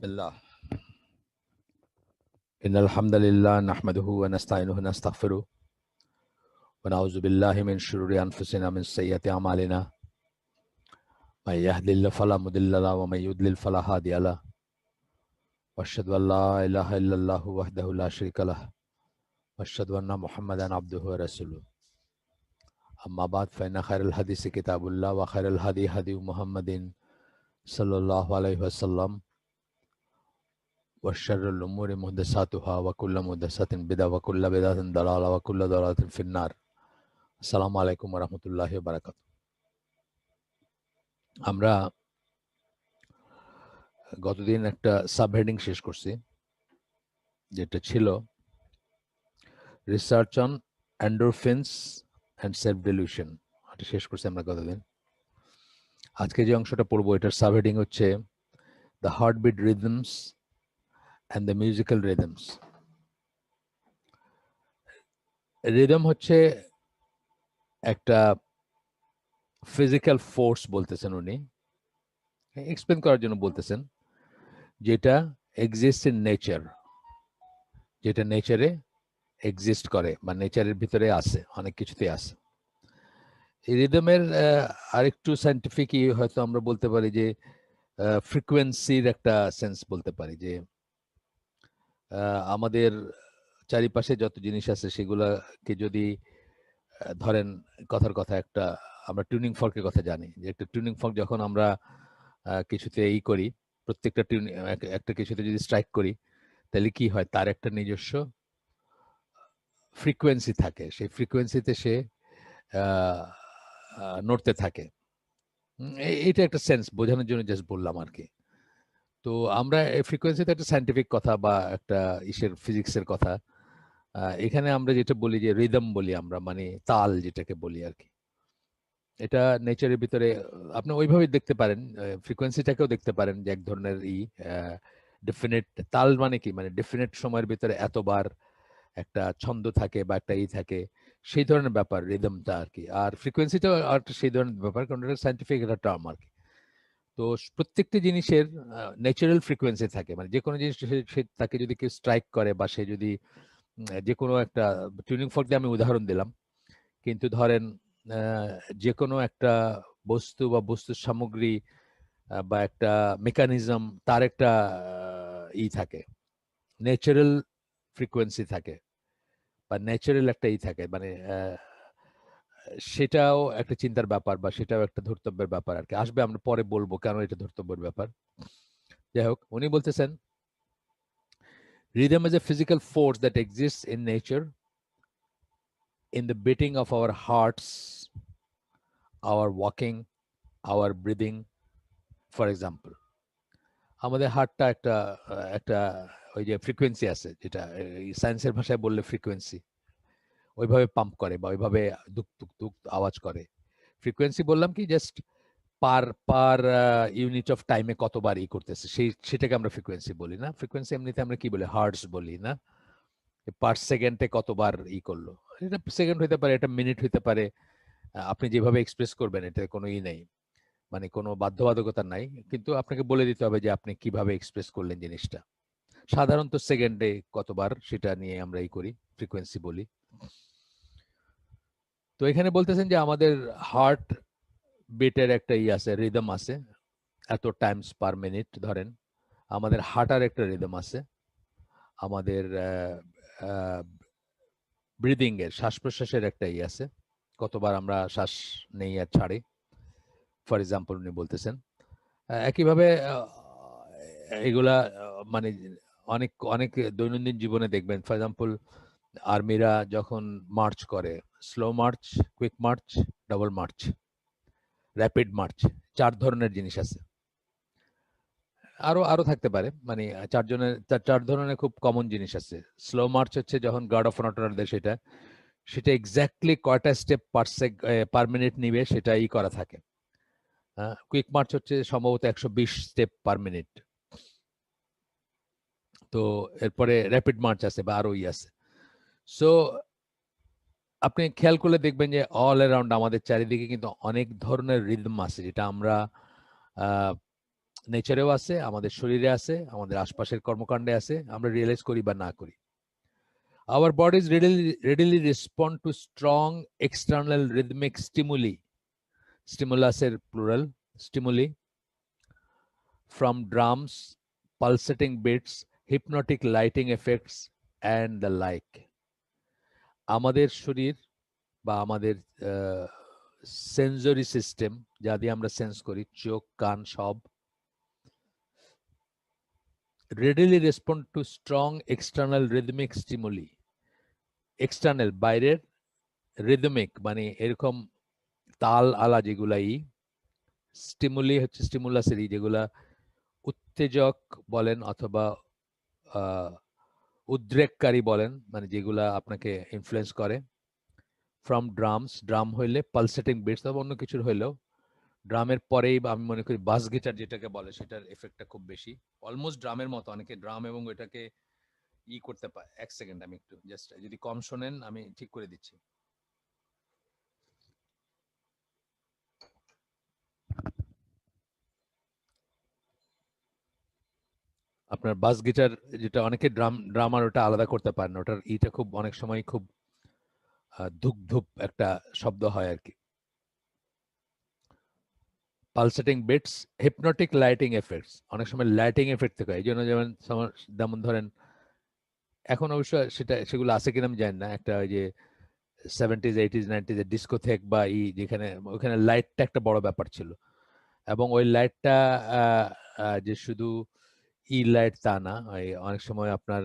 Bismillah. Innal hamdalillah nahmaduhu wa nasta'inuhu wa nastaghfiruh wa na'udzu billahi min shururi anfusina min sayyiati a'malina. May yahdihillahu fala mudilla lahu wa may yudlil fala hadiya lahu. Wa ashhadu an la ilaha illallah wahdahu la sharika lahu wa ashhadu anna Muhammadan abduhu wa rasuluh. Amma ba'd, fa inna khairal hadisi kitabullah wa khairal hadi hadi Muhammadin sallallahu alayhi wa sallam. وشر الأمور محدثاتها وكل محدثة بدعة وكل بدعة ضلالة وكل ضلالة في النار. আসসালামু আলাইকুম ওয়া রাহমাতুল্লাহি ওয়া বারাকাতুহু। আমরা গতদিন একটা subheading শেষ করছি, যেটা ছিল research on endorphins and self delusion. এটা শেষ করছি আমরা গতদিন। আজকে যে অংশটা পড়বো, এটার সাবহেডিং হচ্ছে the heartbeat rhythms and the musical rhythms. Rhythm হচ্ছে একটা ফিজিক্যাল ফোর্স বলতেছেন উনি, এক্সপ্লেন করার জন্য বলতেছেন, যেটা এক্সিস্ট ইন নেচার, যেটা নেচারে এক্সিস্ট করে বা নেচারের ভিতরে আছে, অনেক কিছুতে আছে। এই রিদমের আরেকটু সায়েন্টিফিকই হয়তো আমরা বলতে পারি যে ফ্রিকোয়েন্সির একটা সেন্স বলতে পারি, যে আমাদের চারিপাশে যত জিনিস আছে সেগুলাকে যদি ধরেন, কথার কথা একটা আমরা টিউনিং ফর্কের কথা জানি, যে একটা টিউনিং ফর্ক যখন আমরা কিছুতে করি, প্রত্যেকটা একটা কিছুতে যদি স্ট্রাইক করি, তাহলে কি হয়, তার একটা নিজস্ব ফ্রিকোয়েন্সি থাকে, সেই ফ্রিকোয়েন্সিতে সে নড়তে থাকে। এইটা একটা সেন্স বোঝানোর জন্য জাস্ট বললাম আর কি। তো আমরা এই ফ্রিকোয়েন্সিতে একটা সায়েন্টিফিক কথা বা একটা ফিজিক্সের কথা, এখানে আমরা যেটা বলি যে রিদম বলি আমরা, মানে তাল যেটাকে বলি আর কি। এটা নেচারের ভিতরে আপনি ওইভাবে দেখতে পারেন, ফ্রিকোয়েন্সিটাকেও দেখতে পারেন যে এক ধরনের ডেফিনেট তাল, মানে কি, মানে ডেফিনেট সময়ের ভিতরে এতবার একটা ছন্দ থাকে বা একটা থাকে, সেই ধরনের ব্যাপার রিদমটা আর কি। আর ফ্রিকোয়েন্সিটাও একটা সেই ধরনের ব্যাপার, কারণ এটা সায়েন্টিফিক একটা টার্ম আর কি। তো প্রত্যেকটি জিনিসের ন্যাচারাল ফ্রিকোয়েন্সি থাকে, মানে যে কোনো জিনিস তাকে যদি কেউ স্ট্রাইক করে বা সে যদি যে কোনো একটা টিউনিং ফর্ক দিয়ে আমি উদাহরণ দিলাম, কিন্তু ধরেন যে কোনো একটা বস্তু বা বস্তুর সামগ্রী বা একটা মেকানিজম, তার একটা থাকে, ন্যাচারাল ফ্রিকোয়েন্সি থাকে বা ন্যাচারাল একটা থাকে, মানে সেটাও একটা চিন্তার ব্যাপার বা সেটাও একটা ধর্তব্যের ব্যাপার আর কি। আসবে, আমরা পরে বলবো কেন এটা ধর্তব্যের ব্যাপার। যাই হোক, উনি বলতেছেন rhythm is a physical force that exists in nature, in the beating of our hearts, our walking, our breathing. For example, আমাদের হার্টটা একটা একটা ওই যে ফ্রিকোয়েন্সি আছে, যেটা সায়েন্সের ভাষায় বললে ফ্রিকোয়েন্সি, ওইভাবে পাম্প করে বা ওইভাবে দুক দুক দুক আওয়াজ করে। ফ্রিকোয়েন্সি বললাম কি, just per per unit of টাইমে কতবার করতেছে, সেটাকে আমরা ফ্রিকোয়েন্সি বলি না। ফ্রিকোয়েন্সি এমনিতে আমরা কি বলি, হার্টস বলি না। পার সেকেন্ডে কতবার করলো, এটা সেকেন্ড হইতে পারে, এটা মিনিট হইতে পারে, আপনি যেভাবে এক্সপ্রেস করবেন এটা কোনো নেই, মানে কোনো বাধ্যবাধকতা নাই, কিন্তু আপনাকে বলে দিতে হবে যে আপনি কিভাবে এক্সপ্রেস করলেন জিনিসটা। সাধারণত সেকেন্ডে কতবার, সেটা নিয়ে আমরা করি, ফ্রিকোয়েন্সি বলি। তো এখানে বলতেছেন যে আমাদের হার্ট বিটের একটা আছে, রিদম আছে, এত টাইমস পার মিনিট ধরেন। আমাদের হার্টার একটা রিদম আছে, আমাদের ব্রিদিং এর, শ্বাস প্রশ্বাসের একটা আছে, কতবার আমরা শ্বাস নেই আর ছাড়ি, ফর এক্সাম্পল উনি বলতেছেন। একইভাবে এগুলা মানে অনেক অনেক দৈনন্দিন জীবনে দেখবেন, ফর এক্সাম্পল আর্মিরা যখন মার্চ করে, slow March, quick March, double March, rapid March, 4 ধরনের জিনিস আছে। আরো আরো থাকতে পারে, মানে 4 ধরনের খুব কমন জিনিস আছে। স্লো মার্চ হচ্ছে যখন গার্ড অফ অনার দেয়, সেটা এক্স্যাক্টলি কয়টা স্টেপ পার মিনিট নিবে সেটা করা থাকে। কুইক মার্চ হচ্ছে সম্ভবত 120 স্টেপ পার মিনিট। তো এরপরে র্যাপিড মার্চ আছে বা আরো আছে। সো আপনি খেয়াল করলে দেখবেন যে অল অ্যারাউন্ড আমাদের চারিদিকে কিন্তু অনেক ধরনের রিদম আছে, যেটা আমরা নেচারেও আছে, আমাদের শরীরে আছে, আমাদের আশপাশের কর্মকাণ্ডে আছে, আমরা রিয়েলাইজ করি বা না করি। Our bodies readily respond to strong external rhythmic stimuli, stimuluses plural, stimuli, from drums, pulsating beats, hypnotic lighting effects, and the like. আমাদের শরীর বা আমাদের সেন্সরি সিস্টেম, যা দিয়ে আমরা সেন্স করি, চোখ, কান, সব readily respond to strong external rhythmic stimuli. External, বাইরের, রিদমিক মানে এরকম তাল আলা যেগুলাই, স্টিমুলি হচ্ছে স্টিমুলাসেরই, যেগুলা উত্তেজক বলেন অথবা উদ্রেককারী বলেন, মানে যেগুলা আপনাকে ইনফ্লুয়েন্স করে। ফ্রম ড্রামস, ড্রাম হইলে পালসেটিং বিটস, তবে অন্য কিছুর হইলেও ড্রামের পরেই আমি মনে করি বাস গিটার যেটাকে বলে সেটার এফেক্টটা খুব বেশি, অলমোস্ট ড্রামের মতো। অনেকে ড্রাম এবং এটাকে করতে পারে। এক সেকেন্ড, আমি একটু জাস্ট, যদি কম শোনেন আমি ঠিক করে দিচ্ছি। আপনার বাস গিটার যেটা অনেকে ড্রামার ওটা আলাদা করতে পারেন, ওটার ইটা খুব অনেক সময় খুব ধুক ধুপ একটা শব্দ হয় আর কি। Pulsating beats, hypnotic lighting effects, অনেক সময় লাইটিং এফেক্ট থেকে, এই জন্য যেমন ধরেন এখন অবশ্য সেগুলো আছে কিনা আমি জানি না, একটা ওই যে 70s 80s 90s এর ডিস্কোথেক বা যেখানে ওখানে লাইটটা একটা বড় ব্যাপার ছিল, এবং ওই লাইটটা যে শুধু লাইট তা না, অনেক সময় আপনার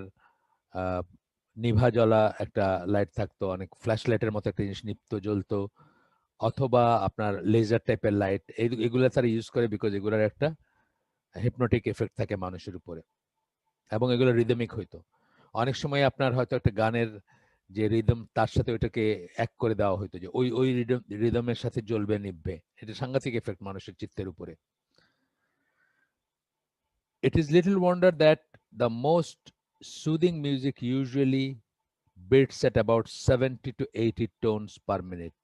নিভা জ্বলা একটা লাইট থাকতো, অনেক ফ্ল্যাশ লাইটের মতো একটা জিনিস নিত্য জ্বলতো, অথবা আপনার লেজার টাইপের লাইট, এগুলো তারা ইউজ করে বিকজ এগুলোর একটা হিপনোটিক এফেক্ট থাকে মানুষের উপরে, এবং এগুলো রিদমিক হইতো। অনেক সময় আপনার হয়তো একটা গানের যে রিদম, তার সাথে ওইটাকে এক করে দেওয়া হইতো, যে ওই রিদমের সাথে জ্বলবে নিভবে। এটা সাংঘাতিক এফেক্ট মানুষের চিত্তের উপরে। It is little wonder that the most soothing music usually beats at about 70 to 80 tones per minute.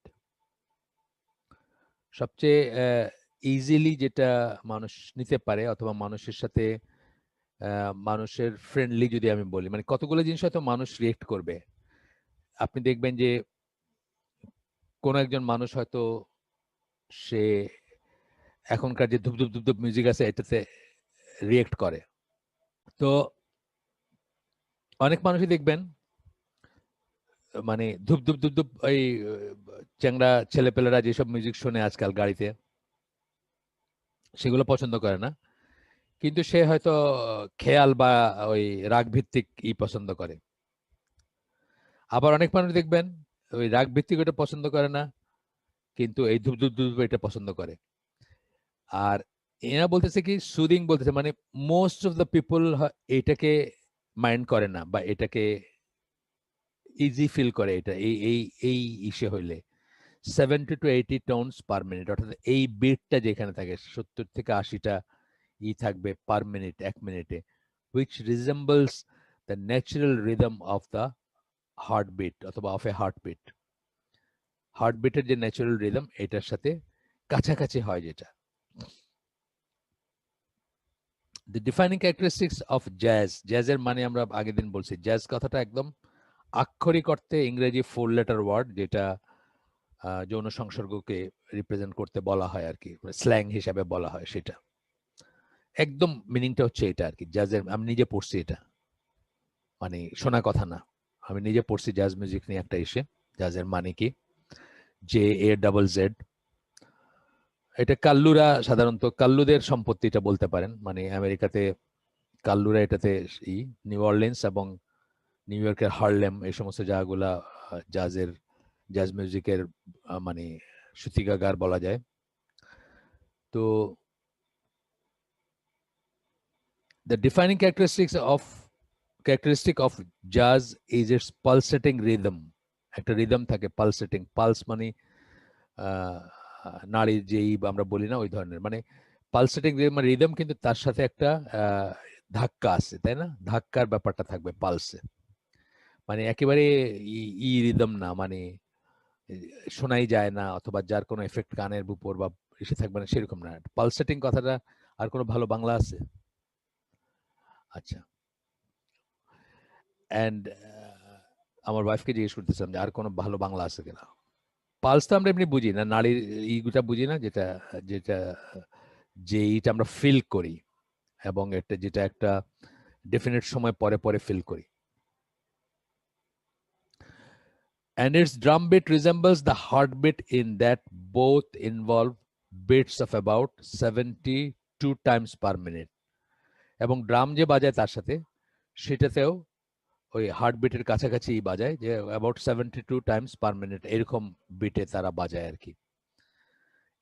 সবচেয়ে ইজিলি যেটা মানুষ নিতে পারে, অথবা মানুষের সাথে মানুষের ফ্রেন্ডলি যদি আমি বলি, মানে কতগুলো জিনিস হয়তো মানুষ রিয়েক্ট করবে। আপনি দেখবেন যে কোন একজন মানুষ হয়তো সে এখনকার যে ধুপ ধুপ ধুপ ধুপ মিউজিক আছে এটাতে রিয়েক্ট করে। তো অনেক মানুষই দেখবেন মানে ধুপ ধুপ ধুপ ধুপ ওই চ্যাংড়া ছেলেপেলেরা যেসব মিউজিক শোনে আজকাল গাড়িতে, সেগুলো পছন্দ করে না, কিন্তু সে হয়তো খেয়াল বা ওই রাগ ভিত্তিক পছন্দ করে। আবার অনেক মানুষ দেখবেন ওই রাগ ভিত্তিক ওটা পছন্দ করে না, কিন্তু এই ধুপ ধুপ ধুপ এটা পছন্দ করে। আর এরা বলতেছে কি সুদিং বলতেছে, মানে মোস্ট অফ দ্য পিপল এটাকে মাইন্ড করে না, বা এটাকে ইজি ফিল করে, এটা এই এই এই ইসে হইলে 70 to 80 টোনস পার মিনিট, অর্থাৎ এই বিটটা যেখানে থাকে 70 থেকে 80টা থাকবে পার মিনিট, এক মিনিটে, which resembles the natural rhythm of the heartbeat অথবা of a heartbeat. হার্টবিটের যে ন্যাচারাল রিদম এটার সাথে কাছাকাছি হয় যেটা। The defining characteristics of jazz, জ্যাজের মানে আমরা আগের দিন বলছি, জ্যাজ কথাটা একদম আক্ষরিক অর্থে ইংরেজি 4 লেটার ওয়ার্ড, যেটা যৌন সংসর্গকে রিপ্রেজেন্ট করতে বলা হয় আর কি, স্ল্যাং হিসাবে বলা হয় সেটা। একদম মিনিংটা হচ্ছে এটা আর কি জ্যাজের। আমি নিজে পড়ছি এটা, মানে শোনা কথা না, আমি নিজে পড়ছি জ্যাজ মিউজিক নিয়ে একটা এসে, জ্যাজের মানে কি, JAZZ। এটা কাল্লুরা, সাধারণত কাল্লুদের সম্পত্তিটা বলতে পারেন, মানে আমেরিকাতে কাল্লুরা এটাতে নিউ অরলিন্স এবং নিউ ইয়র্কের হার্লেম, এই সমস্ত জায়গাগুলা জ্যাজ মিউজিকের মানে সূতিকাগার বলা যায়। তো the defining characteristic of jazz is its pulsating rhythm. একটা রিদম থাকে, পালসেটিং, পালস মানে নারী যেই আমরা বলি না ওই ধরনের, মানে পালসেটিং মানে রিদম, কিন্তু তার সাথে একটা ধাক্কা আছে, তাই না? ধাক্কার ব্যাপারটা থাকবে পালসে, মানে একেবারে রিদম না, মানে শোনাই যায় না, অথবা যার কোনো এফেক্ট কানের উপর বা এসে থাকবে না, সেরকম না। পালসেটিং কথাটা আর কোনো ভালো বাংলা আছে? আচ্ছা। অ্যান্ড আমার ওয়াইফকে জিজ্ঞেস করতেছিলাম যে আর কোনো ভালো বাংলা আছে কিনা। পালস তো আমরা এমনি বুঝি না, নারীর ইটা বুঝি না, যেটা যেটা যে ইটা আমরা ফিল করি, এবং এটা যেটা একটা ডেফিনেট সময় পরে পরে ফিল করি। And its drum beat resembles the heartbeat in that both involve beats of about 72 times per minute. এবং ড্রাম যে বাজায় তার সাথে সেটাতেও ওই হার্টবিটের কাছাকাছি বাজায়, যে অ্যাবাউট 72 টাইমস পার মিনিট এরকম বিটে তারা বাজায় আর কি।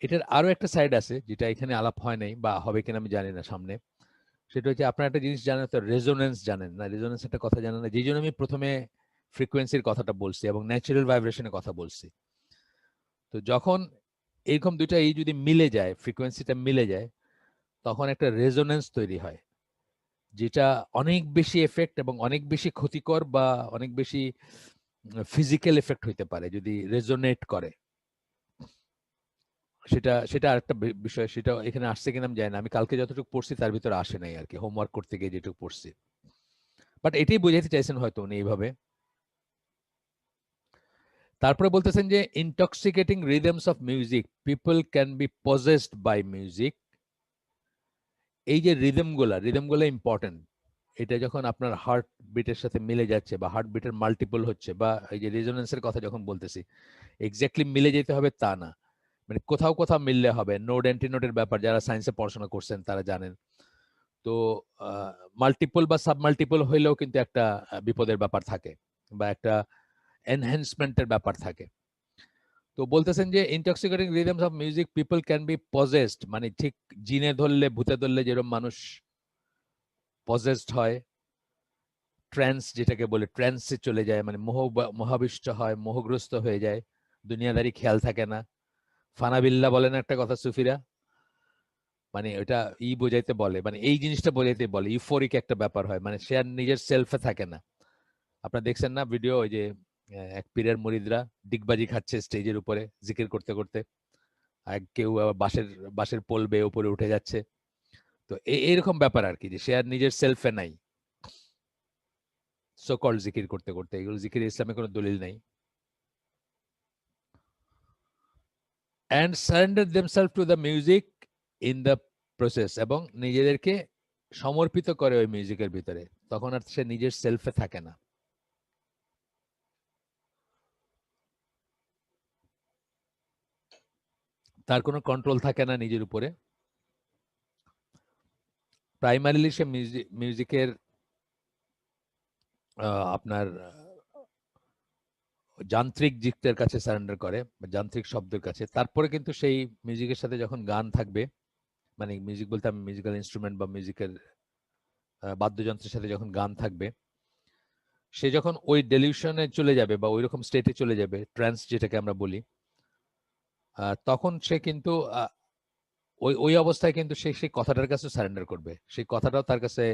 এটার আরো একটা সাইড আছে যেটা এখানে আলাপ হয় নাই, বা হবে কিনা আমি জানি না সামনে। সেটা হচ্ছে আপনার একটা জিনিস জানেন তো, রেজোনেন্স জানেন না? রেজোনেন্স একটা কথা জানেন না, যেই জন্য আমি প্রথমে ফ্রিকোয়েন্সির কথাটা বলছি এবং ন্যাচারাল ভাইব্রেশনের কথা বলছি। তো যখন এরকম দুইটা এই যদি মিলে যায়, ফ্রিকোয়েন্সিটা মিলে যায়, তখন একটা রেজোনেন্স তৈরি হয়, যেটা অনেক বেশি এফেক্ট এবং অনেক বেশি ক্ষতিকর বা অনেক বেশি ফিজিক্যাল এফেক্ট হইতে পারে যদি রেজোনেট করে। সেটা সেটা আরেকটা বিষয়, সেটা এখানে আসছে কিনা আমি জানি না। আমি কালকে যতটুকু পড়ছি তার ভিতরে আসে নাই আর কি, হোমওয়ার্ক করতে গিয়ে যেটুকু পড়ছি। বাট এটাই বোঝাতে চাইছেন হয়তো উনি এইভাবে। তারপরে বলতেছেন যে intoxicating rhythms of music, people can be possessed by music. এই যে রিদমগুলো ইম্পর্টেন্ট। এটা যখন আপনার হার্ট বিটের সাথে মিলে যাচ্ছে বা হার্ট বিটের মাল্টিপল হচ্ছে, বা এই যে রেজোনেন্সের কথা যখন বলতেছি, এক্স্যাক্টলি মিলে যেতে হবে তা না, মানে কোথাও কোথাও মিললে হবে। নোড অ্যান্টিনোডের ব্যাপার যারা সায়েন্সে পড়াশোনা করছেন তারা জানেন। তো মাল্টিপল বা সাবমাল্টিপল হইলেও কিন্তু একটা বিপদের ব্যাপার থাকে, বা একটা এনহ্যান্সমেন্টের ব্যাপার থাকে। তো বলতেছেন যে intoxicating rhythms of music, people can be possessed, মানে ঠিক জিনে ধরলে ভূতে ধরলে যেরকম মানুষ পজেসড হয়, ট্রান্স যেটাকে বলে, ট্রান্সে চলে যায়, মানে মোহাবিষ্ট হয়, মোহগ্রস্ত হয়ে যায়, দুনিয়াদারি খেয়াল থাকে না। ফানাবিল্লা বলেন একটা কথা সুফিরা, মানে ওটা বোঝাইতে বলে, মানে এই জিনিসটা বোঝাইতে বলে, ইউফোরিক একটা ব্যাপার হয়, মানে সে আর নিজের সেলফে থাকে না। আপনারা দেখছেন না ভিডিও, ওই যে এক পীরের মুরিদরা ডিগবাজি খাচ্ছে স্টেজের উপরে জিকির করতে করতে, আর কেউ আবার বাঁশের বাঁশের পোল বেয়ে উপরে উঠে যাচ্ছে। তো এইরকম ব্যাপার আর কি, যে সে আর নিজের সেলফে নাই, সো কল্ড জিকির করতে করতে। এগুলো জিকির ইসলামে কোনো দলিল নাই। and surrender themselves to the music in the process, এবং নিজেদেরকে সমর্পিত করে ওই মিউজিকের ভিতরে, তখন আর সে নিজের সেলফে থাকে না। তার কোনো কন্ট্রোল থাকে না নিজের উপরে। প্রাইমারিলি সে মিউজিকের আপনার যান্ত্রিক দিকটার কাছে সারেন্ডার করে, যান্ত্রিক শব্দের কাছে। তারপরে কিন্তু সেই মিউজিকের সাথে যখন গান থাকবে, মানে মিউজিক বলতে আমি মিউজিক্যাল ইনস্ট্রুমেন্ট বা মিউজিকের বাদ্যযন্ত্রের সাথে যখন গান থাকবে, সে যখন ওই ডেলিউশনে চলে যাবে বা ওই রকম স্টেটে চলে যাবে, ট্রান্স যেটাকে আমরা বলি, তখন সে কিন্তু ওই ওই অবস্থায় কিন্তু সে সেই কথাটার কাছে সারেন্ডার করবে। সেই কথাটাও তার কাছে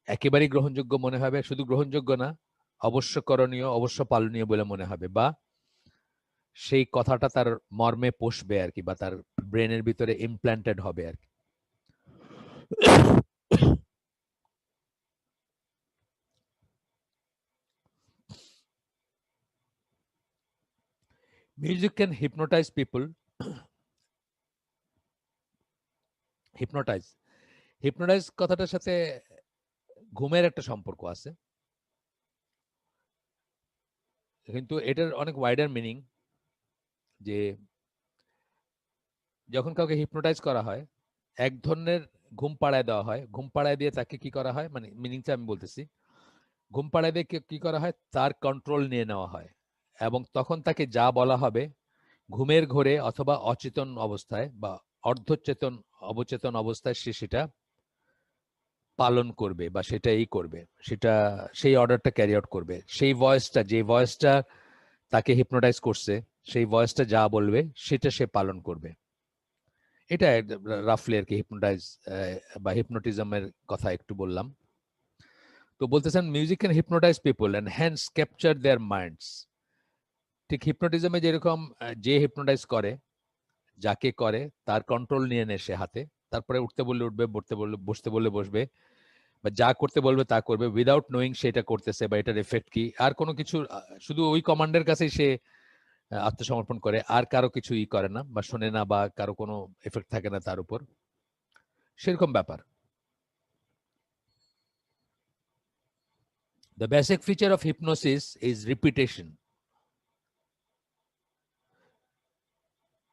একেবারেই গ্রহণযোগ্য মনে হবে, শুধু গ্রহণযোগ্য না, অবশ্য করণীয়, অবশ্য পালনীয় বলে মনে হবে, বা সেই কথাটা তার মর্মে পোষবে আর কি, বা তার ব্রেনের ভিতরে ইমপ্ল্যান্টেড হবে আর কি। Music can hypnotise people. Hypnotise hypnotise কথাটার সাথে ঘুমের একটা সম্পর্ক আছে, কিন্তু এটার অনেক ওয়াইডার মিনিং। যে যখন কাউকে হিপনোটাইজ করা হয়, এক ধরনের ঘুম পাড়ায় দেওয়া হয়, ঘুম পাড়ায় দিয়ে তাকে কি করা হয়, মানে মিনিংটা আমি বলতেছি, ঘুম পাড়ায় দিয়ে কি করা হয়, তার কন্ট্রোল নিয়ে নেওয়া হয়, এবং তখন তাকে যা বলা হবে ঘুমের ঘোরে অথবা অচেতন অবস্থায় বা অর্ধচেতন অবচেতন অবস্থায় সে সেটা পালন করবে, বা সেটাই করবে, সেটা সেই অর্ডারটা ক্যারি আউট করবে। সেই ভয়েসটা, যে ভয়েসটা তাকে হিপনোটাইজ করছে, সেই ভয়েসটা যা বলবে সেটা সে পালন করবে। এটা রাফলি আর কি হিপনোটাইজ বা হিপনোটিজমের কথা একটু বললাম। তো বলতেছেন music can hypnotise people and hence capture their minds. ঠিক হিপনোটিজমে যেরকম যে হিপনোটাইজ করে, যাকে করে তার কন্ট্রোল নিয়ে নেয় সে হাতে, তারপরে উঠতে বললে উঠবে, বসতে বললে বসবে, বা যা করতে বলবে তা করবে, উইদাউট নোয়িং সে এটা করতেছে বা এটার এফেক্ট কি। আর কোনো কিছু শুধু ওই কমান্ডের কাছেই সে আত্মসমর্পণ করে, আর কারো কিছু করে না বা শোনে না, বা কারো কোনো এফেক্ট থাকে না তার উপর, সেরকম ব্যাপার। The basic feature of hypnosis is repetition.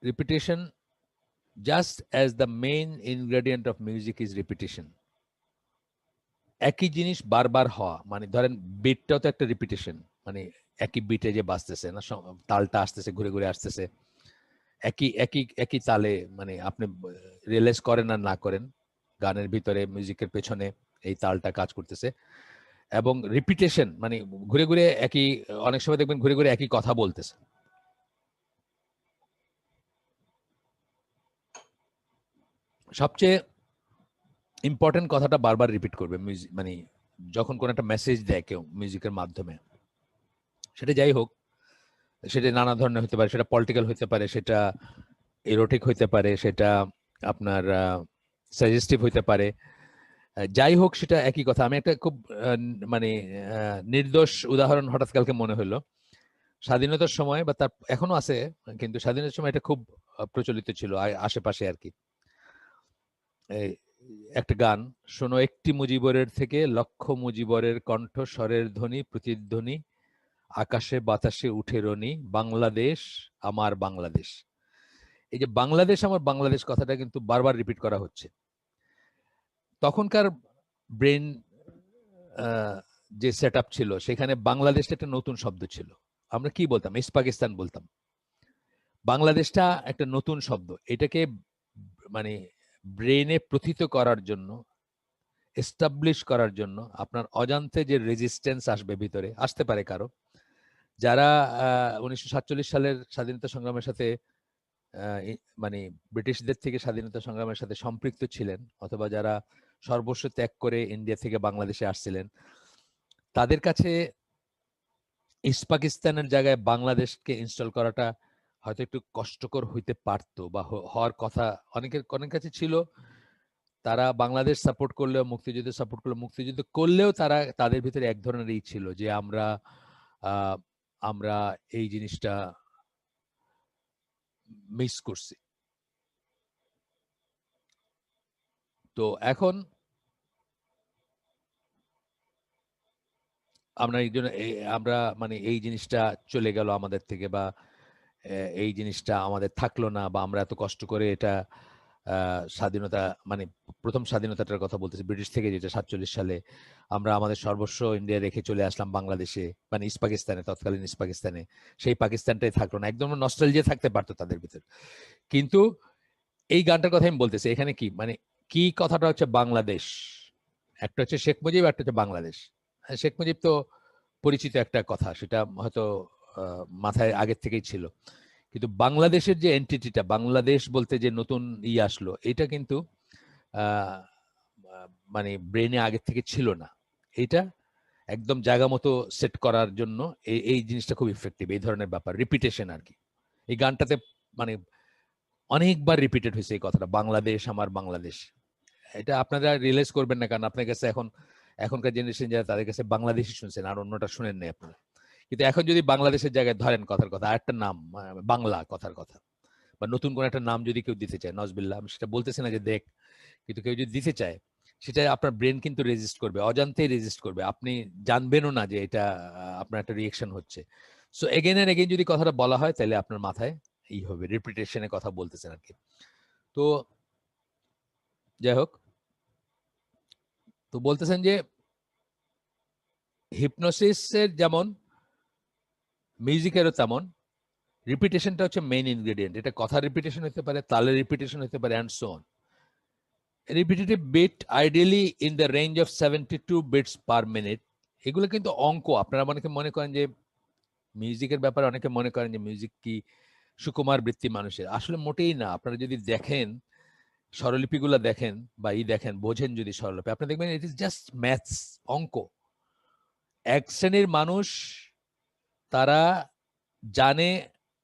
Repetition, just as the main ingredient of music is repetition. একই জিনিস বারবার হওয়া, মানে ধরেন বিটটাও তো একটা রিপিটেশন, মানে একই বিটে যে বাজতেছে না, তালটা আসতেছে ঘুরে ঘুরে আসতেছে একই একই একই তালে, মানে আপনি রিয়েলাইজ করেন আর না করেন গানের ভিতরে মিউজিকের পেছনে এই তালটা কাজ করতেছে। এবং রিপিটেশন মানে ঘুরে ঘুরে একই, অনেক সময় দেখবেন ঘুরে ঘুরে একই কথা বলতেছে। সবচেয়ে ইম্পর্টেন্ট কথাটা বারবার রিপিট করবে মিউজিক, মানে যখন কোন একটা মেসেজ দেয় কেউ মিউজিকের মাধ্যমে, সেটা যাই হোক, সেটা নানা ধরনের হতে পারে, সেটা পলিটিক্যাল হতে পারে, সেটা এরোটিক হইতে পারে, সেটা আপনার সাজেস্টিভ হইতে পারে, যাই হোক সেটা একই কথা। আমি একটা খুব মানে নির্দোষ উদাহরণ হঠাৎ কালকে মনে হলো। স্বাধীনতার সময় বা তার এখনো আছে, কিন্তু স্বাধীনতার সময় এটা খুব প্রচলিত ছিল আশেপাশে আর কি। একটা গান, শোনো একটি মুজিবরের থেকে লক্ষ মুজিবরের কণ্ঠ স্বরের ধ্বনি প্রতিধ্বনি, আকাশে বাতাসে উঠে রনি, বাংলাদেশ আমার বাংলাদেশ। এই যে বাংলাদেশ আমার বাংলাদেশ কথাটা কিন্তু বারবার রিপিট করা হচ্ছে। তখনকার ব্রেন যে সেট ছিল সেখানে বাংলাদেশটা একটা নতুন শব্দ ছিল। আমরা কি বলতাম? ইস্ট পাকিস্তান বলতাম। বাংলাদেশটা একটা নতুন শব্দ। এটাকে মানে ব্রেনে প্রথিত করার জন্য, এস্টাবলিশ করার জন্য আপনার অজান্তে যে রেজিস্ট্যান্স আসবে ভিতরে, আসতে পারে কারো, যারা 1947 সালের স্বাধীনতা সংগ্রামের সাথে মানে ব্রিটিশদের থেকে স্বাধীনতা সংগ্রামের সাথে সম্পৃক্ত ছিলেন, অথবা যারা সর্বস্ব ত্যাগ করে ইন্ডিয়া থেকে বাংলাদেশে আসছিলেন, তাদের কাছে ইস্ট পাকিস্তানের জায়গায় বাংলাদেশকে ইনস্টল করাটা হয়তো একটু কষ্টকর হইতে পারতো, বা হওয়ার কথা অনেক কাছে ছিল। তারা বাংলাদেশ সাপোর্ট করলেও, মুক্তিযুদ্ধ সাপোর্ট করলেও, মুক্তিযুদ্ধ করলেও তারা তাদের ভিতরে এক ধরনের এই ছিল যে আমরা এই জিনিসটা মিস করছি। তো এখন আমরা মানে এই জিনিসটা চলে গেল আমাদের থেকে, বা এই জিনিসটা আমাদের থাকলো না, বা আমরা এত কষ্ট করে এটা স্বাধীনতা, মানে প্রথম স্বাধীনতাটার কথা বলতেছি ব্রিটিশ থেকে, যেটা 47 সালে আমরা আমাদের সর্বস্ব ইন্ডিয়া রেখে চলে আসলাম বাংলাদেশে, মানে ইস্ট পাকিস্তানে, তৎকালীন ইস্ট পাকিস্তানে। সেই পাকিস্তানটাই থাকলো না, একদম নস্টালজিয়া থাকতে পারতো তাদের ভিতর। কিন্তু এই গানটার কথা আমি বলতেছি এখানে কি, মানে কি কথাটা হচ্ছে বাংলাদেশ, একটা হচ্ছে শেখ মুজিব, একটা হচ্ছে বাংলাদেশ। শেখ মুজিব তো পরিচিত একটা কথা, সেটা হয়তো মাথায় আগের থেকেই ছিল। কিন্তু বাংলাদেশের যে এন্টিটিটা, বাংলাদেশ বলতে যে নতুন আসলো, এটা কিন্তু মানে ব্রেনে আগের থেকে ছিল না। এটা একদম জায়গা মতো সেট করার জন্য এই জিনিসটা খুব ইফেক্টিভ, এই ধরনের ব্যাপার, রিপিটেশন আর কি। এই গানটাতে মানে অনেকবার রিপিটেড হয়েছে এই কথাটা, বাংলাদেশ আমার বাংলাদেশ। এটা আপনারা রিয়েলাইজ করবেন না, কারণ আপনার কাছে এখনকার জেনারেশন যারা, তাদের কাছে বাংলাদেশই শুনছেন, আর অন্যটা শুনেন নাই আপনারা। কিন্তু এখন যদি বাংলাদেশের জায়গায় ধরেন কথার কথা আরেকটা নাম, বাংলা কথার কথা, বা নতুন কোন একটা নাম যদি কেউ দিতে চায়, নজবিল্লাহ, আমি সেটা বলতেছি না যে দেখ, কিন্তু কেউ যদি দিতে চায়, সেটা আপনার ব্রেন কিন্তু রেজিস্ট করবে, অজান্তেই রেজিস্ট করবে, আপনি জানবেনও না যে এটা আপনার একটা রিয়েকশন হচ্ছে। সো এগেন এন্ড এগেন যদি কথাটা বলা হয়, তাহলে আপনার মাথায় এই হবে, রিপিটেশনের কথা বলতেছেন আর কি। তো যাই হোক, তো বলতেছেন যে হিপনোসিসের যেমন মিউজিকেরও তেমন রিপিটেশনটা হচ্ছে মেইন ইনগ্রেডিয়েন্ট। এটা কথার রিপিটেশন হতে পারে, তালের রিপিটেশন হতে পারে, and so on. Repetitive beat ideally in the range of 72 beats per minute. এগুলো কিন্তু অঙ্ক। আপনারা অনেকে মনে করেন যে মিউজিকের ব্যাপারে, অনেকে মনে করেন যে মিউজিক কি সুকুমার বৃত্তি মানুষের, আসলে মোটেই না। আপনারা যদি দেখেন স্বরলিপিগুলো দেখেন, বা দেখেন, বোঝেন যদি স্বরলিপি, আপনি দেখবেন ইট ইজ জাস্ট ম্যাথস, অঙ্ক। এক শ্রেণীর মানুষ, তারা জানে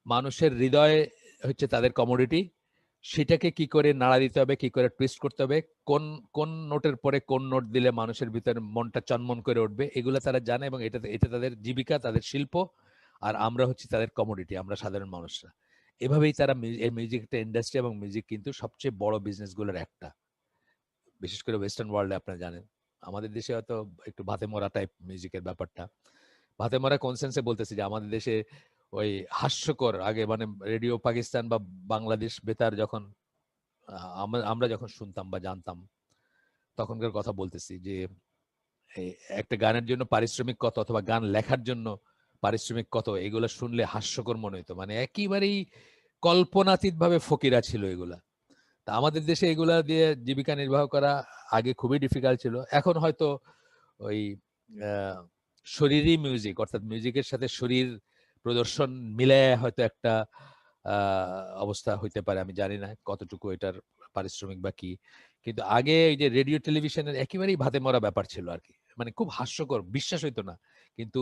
মানুষের হৃদয় হচ্ছে তাদের কমোডিটি, সেটাকে কি করে নাড়া দিতে হবে, কি করে টুইস্ট করতে হবে, কোন কোন নোটের পরে কোন নোট দিলে মানুষের ভিতরে মনটা চনমন করে উঠবে, এগুলো তারা জানে এবং এটা তাদের জীবিকা, তাদের শিল্প। আর আমরা হচ্ছি তাদের কমোডিটি, আমরা সাধারণ মানুষরা। এভাবেই তারা এই মিউজিক একটা ইন্ডাস্ট্রি, এবং মিউজিক কিন্তু সবচেয়ে বড় বিজনেসগুলোর একটা, বিশেষ করে ওয়েস্টার্ন ওয়ার্ল্ডে আপনারা জানেন। আমাদের দেশে হয়তো একটু ভাতে মরা টাইপ মিউজিকের ব্যাপারটা। ভাতে মরা কোন সেন্সে বলতেছি, যে আমাদের দেশে ওই হাস্যকর আগে মানে রেডিও পাকিস্তান বা বাংলাদেশ বেতার যখন আমরা যখন শুনতাম বা জানতাম, তখনকার কথা বলতেছি, যে একটা গানের জন্য পারিশ্রমিক কত, অথবা গান লেখার জন্য পারিশ্রমিক কত, এগুলা শুনলে হাস্যকর মনে হইতো। মানে একেবারেই কল্পনাতীত ভাবে ফকিরা ছিল এগুলা। তা আমাদের দেশে এগুলা দিয়ে জীবিকা নির্বাহ করা আগে খুবই ডিফিকাল্ট ছিল। এখন হয়তো ওই শরীরী মিউজিক, অর্থাৎ মিউজিকের সাথে শরীর প্রদর্শন মিলে হয়তো একটা অবস্থা হইতে পারে। আমি জানি না কতটুকু এটার পারিশ্রমিক বা কি, কিন্তু আগে এই যে রেডিও টেলিভিশনের একেবারেই ভাতে মরা ব্যাপার ছিল আর কি। মানে খুব হাস্যকর, বিশ্বাস হইতো না, কিন্তু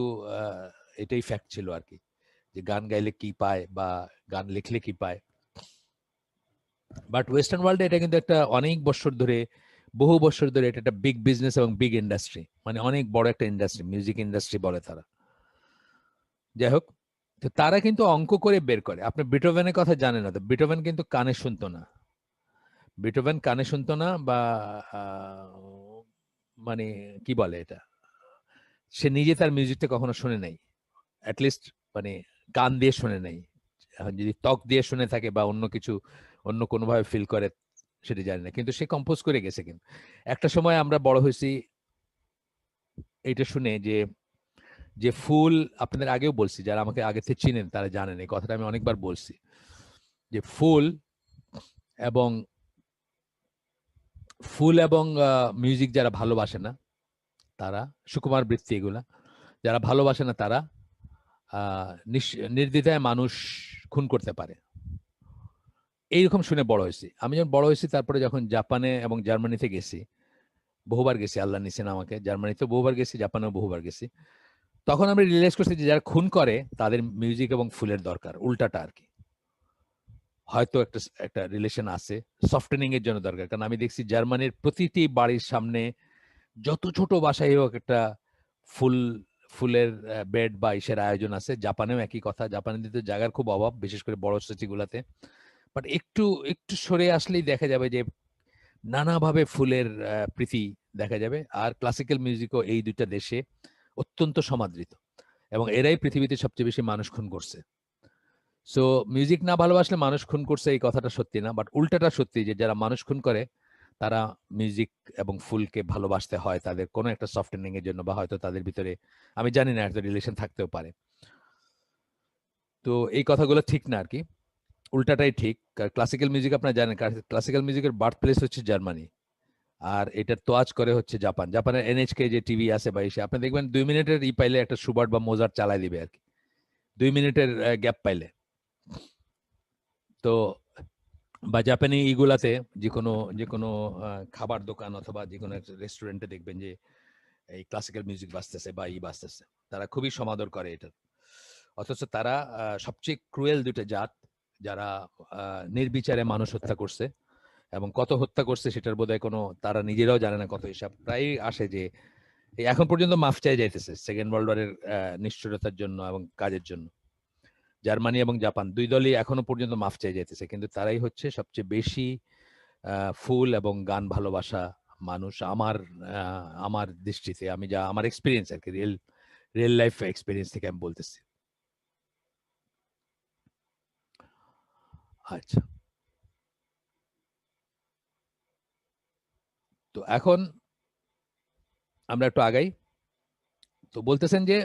এটাই ফ্যাক্ট ছিল আর কি, যে গান গাইলে কি পায় বা গান লিখলে কি পায়। বাট ওয়েস্টার্ন ওয়ার্ল্ডে এটা কিন্তু একটা অনেক বছর ধরে, বহু বছর ধরে এটা একটা বিগ বিজনেস এবং বিগ ইন্ডাস্ট্রি, মানে অনেক বড় একটা ইন্ডাস্ট্রি, মিউজিক ইন্ডাস্ট্রি বলে তারা। যাই হোক, তো তারা কিন্তু অঙ্ক করে বের করে। আপনি বিটোভেনের কথা জানেন না, তো বিটোভেন কিন্তু কানে শুনতো না। বিটোভেন কানে শুনতো না, বা মানে কি বলে এটা, সে নিজে তার মিউজিকটা কখনো শুনে নাই, অ্যাটলিস্ট মানে কান দিয়ে শুনে নাই। এখন যদি ত্বক দিয়ে শুনে থাকে বা অন্য কিছু, অন্য কোনোভাবে ফিল করে, সেটা জানি না, কিন্তু সে কম্পোজ করে গেছে। কিন্তু একটা সময় আমরা বড় হয়েছি এটা শুনে, যে যে ফুল, আপনাদের আগেও বলছি, যারা আমাকে আগে থেকে চিনেন তারা জানেন, এই কথাটা আমি অনেকবার বলছি, যে ফুল এবং মিউজিক যারা ভালোবাসে না তারা, সুকুমার বৃত্তি এগুলা যারা ভালোবাসে না, তারা নির্দ্বিধায় মানুষ খুন করতে পারে। এইরকম শুনে বড় হয়েছি আমি। যখন বড় হয়েছি, তারপরে যখন জাপানে এবং জার্মানিতে গেছি, বহুবার গেছি, আল্লাহ নিছেন আমাকে, জার্মানিতে বহুবার গেছি, জাপানেও বহুবার গেছি, তখন আমি রিয়েলাইজ করছি যে যারা খুন করে তাদের মিউজিক এবং ফুলের দরকার, উল্টাটা আর কি। হয়তো একটা একটা রিলেশন আছে, সফটেনিং এর জন্য দরকার। কারণ আমি দেখছি জার্মানির প্রতিটি বাড়ির সামনে, যত ছোট বাসায় হোক, একটা ফুল ফুলের বেড বা ইসের আয়োজন আছে। জাপানেও একই কথা, জাপানে তো জায়গার খুব অভাব, বিশেষ করে বড় সিটিগুলোতে। বাট একটু একটু সরে আসলেই দেখা যাবে যে নানাভাবে ফুলের প্রীতি দেখা যাবে। আর ক্লাসিক্যাল মিউজিকও এই দুইটা দেশে অত্যন্ত সমাদৃত, এবং এরাই পৃথিবীতে সবচেয়ে বেশি মানুষ খুন করছে। সো মিউজিক না ভালোবাসলে মানুষ খুন করছে, এই কথাটা সত্যি না, বাট উল্টাটা সত্যি, যে যারা মানুষ খুন করে তারা মিউজিক এবং ফুলকে ভালোবাসতে হয় তাদের কোনো একটা সফটেনিং এর জন্য, বা হয়তো তাদের ভিতরে, আমি জানি না, একটা রিলেশন থাকতেও পারে। তো এই কথাগুলো ঠিক না আর কি, উল্টাটাই ঠিক। ক্লাসিক্যাল মিউজিক আপনারা জানেন, ক্লাসিক্যাল মিউজিকের বার্থ প্লেস হচ্ছে জার্মানি, আর এটার তোয়াজ করে হচ্ছে জাপান। জাপানের এনএইচকে যে টিভি আছে বা এসে, আপনি দেখবেন 2 মিনিটের পাইলে একটা সুবার্ট বা মোজার্ট চালাই দিবে আর কি, 2 মিনিটের গ্যাপ পাইলে। তো বা জাপানি ইগুলাতে, যে কোনো যে কোনো খাবার দোকান অথবা যে কোনো একটা রেস্টুরেন্টে দেখবেন যে এই ক্লাসিক্যাল মিউজিক বাজতেছে বা বাজতেছে, তারা খুবই সমাদর করে এটা। অথচ তারা সবচেয়ে ক্রুয়েল দুটো জাত, যারা নির্বিচারে মানুষ হত্যা করছে, এবং কত হত্যা করছে সেটার বোধহয় কোনো, তারা নিজেরাও জানে না কত হিসাব। প্রায় আসে যে এখন পর্যন্ত মাফ চাই যাইতেছে সেকেন্ড ওয়ার্ল্ড ওয়ারের নিষ্ঠুরতার জন্য এবং কাজের জন্য। জার্মানি এবং জাপান দুই দলই এখনো পর্যন্ত মাফ চাই যাইতেছে, কিন্তু তারাই হচ্ছে সবচেয়ে বেশি ফুল এবং গান ভালোবাসা মানুষ। আমার দৃষ্টিতে, আমি যা, আমার এক্সপিরিয়েন্স আর কি, রিয়েল লাইফ এক্সপিরিয়েন্স থেকে আমি বলতেছি। আচ্ছা, তো এখন আমরা একটু আগাই। তো বলতেছেন যে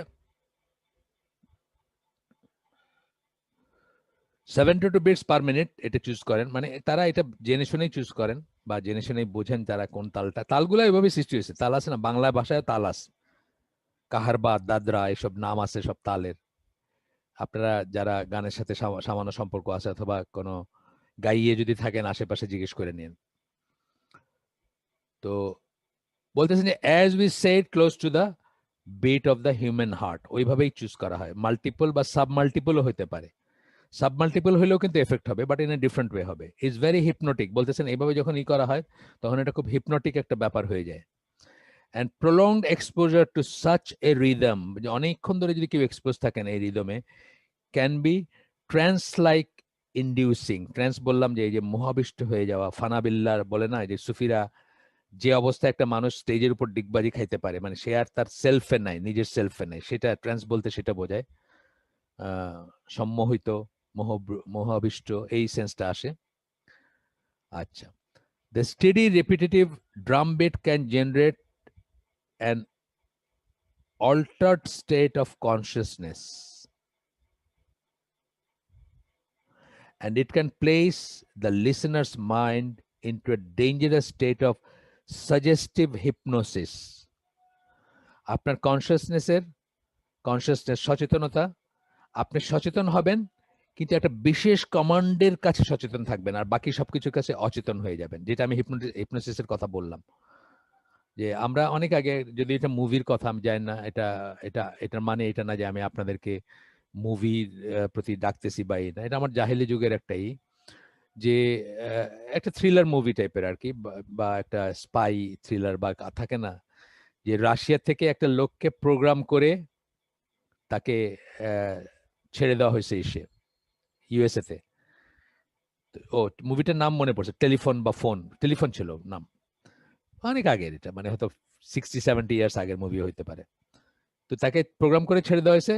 72 বিটস পার মিনিট এটা চুজ করেন, মানে তারা এটা জেনে শুনেই চুজ করেন, বা জেনে শুনেই বোঝেন তারা কোন তালটা। তালগুলো এভাবে সৃষ্টি হয়েছে, তাল আছে না বাংলা ভাষায়, তাল আছে, কাহারবা, দাদরা, এসব নাম আছে সব তালের। আপনারা যারা গানের সাথে সামান্য সম্পর্ক আছে, অথবা কোনো গাইয়ে যদি থাকেন আশেপাশে, জিজ্ঞেস করে নিন। তো বলতেছেন যে as we said close to the beat of the human heart, ওইভাবেই চুজ করা হয়। মাল্টিপল বা সাব মাল্টিপলও হতে পারে। সাবমাল্টিপল হলেও কিন্তু এফেক্ট হবে, but in a different way হবে। ইটস ভেরি হিপনোটিক, বলতেছেন এইভাবে যখন করা হয় তখন এটা খুব হিপনোটিক একটা ব্যাপার হয়ে যায়। And prolonged exposure to such a rhythm, অনেকক্ষণ ধরে যদি কেউ এক্সপোজ থাকেন এই রিদমে, can be trance like inducing. Trance বললাম যে এই যে মোহাবিষ্ট হয়ে যাওয়া, ফানাবিল্লার বলে না যে সুফিরা, যে অবস্থায় একটা মানুষ স্টেজের উপর ডিগবাজি খাইতে পারে, মানে সে আর তার সেলফে নাই, নিজের সেলফে নাই, সেটা ট্রান্স বলতে সেটা বোঝায়। সম্মোহিত, মোহাবিষ্ট, এই সেন্সটা আসে। আচ্ছা, the steady repetitive drum beat can generate an altered state of consciousness, and it can place the listener's mind into a dangerous state of suggestive hypnosis. আপনার কনসিয়াসনেস সচেতনতা, আপনি সচেতন হবেন কিন্তু একটা বিশেষ কমান্ডের কাছে সচেতন থাকবেন, আর বাকি সবকিছুর কাছে অচেতন হয়ে যাবেন, যেটা আমি হিপনোসিসের কথা বললাম। যে আমরা অনেক আগে, যদি এটা মুভির কথা আমি জানি না, এটা এটা এটার মানে এটা না যে আমি আপনাদেরকে মুভির প্রতি ডাকতেছি বা এটা, এটা আমার জাহেলি যুগের একটাই, যে একটা থ্রিলার মুভি টাইপের আর কি, বা একটা স্পাই থ্রিলার বা থাকে না, যে রাশিয়া থেকে একটা লোককে প্রোগ্রাম করে তাকে ছেড়ে দেওয়া হয়েছে এসে ইউএসএ তে। ও মুভিটার নাম মনে পড়ছে, টেলিফোন বা ফোন, টেলিফোন ছিল নাম, অনেক আগের, এটা মানে হয়তো 60-70 ইয়ার্স আগের মুভি হইতে পারে। তো তাকে প্রোগ্রাম করে ছেড়ে দেওয়া হয়েছে,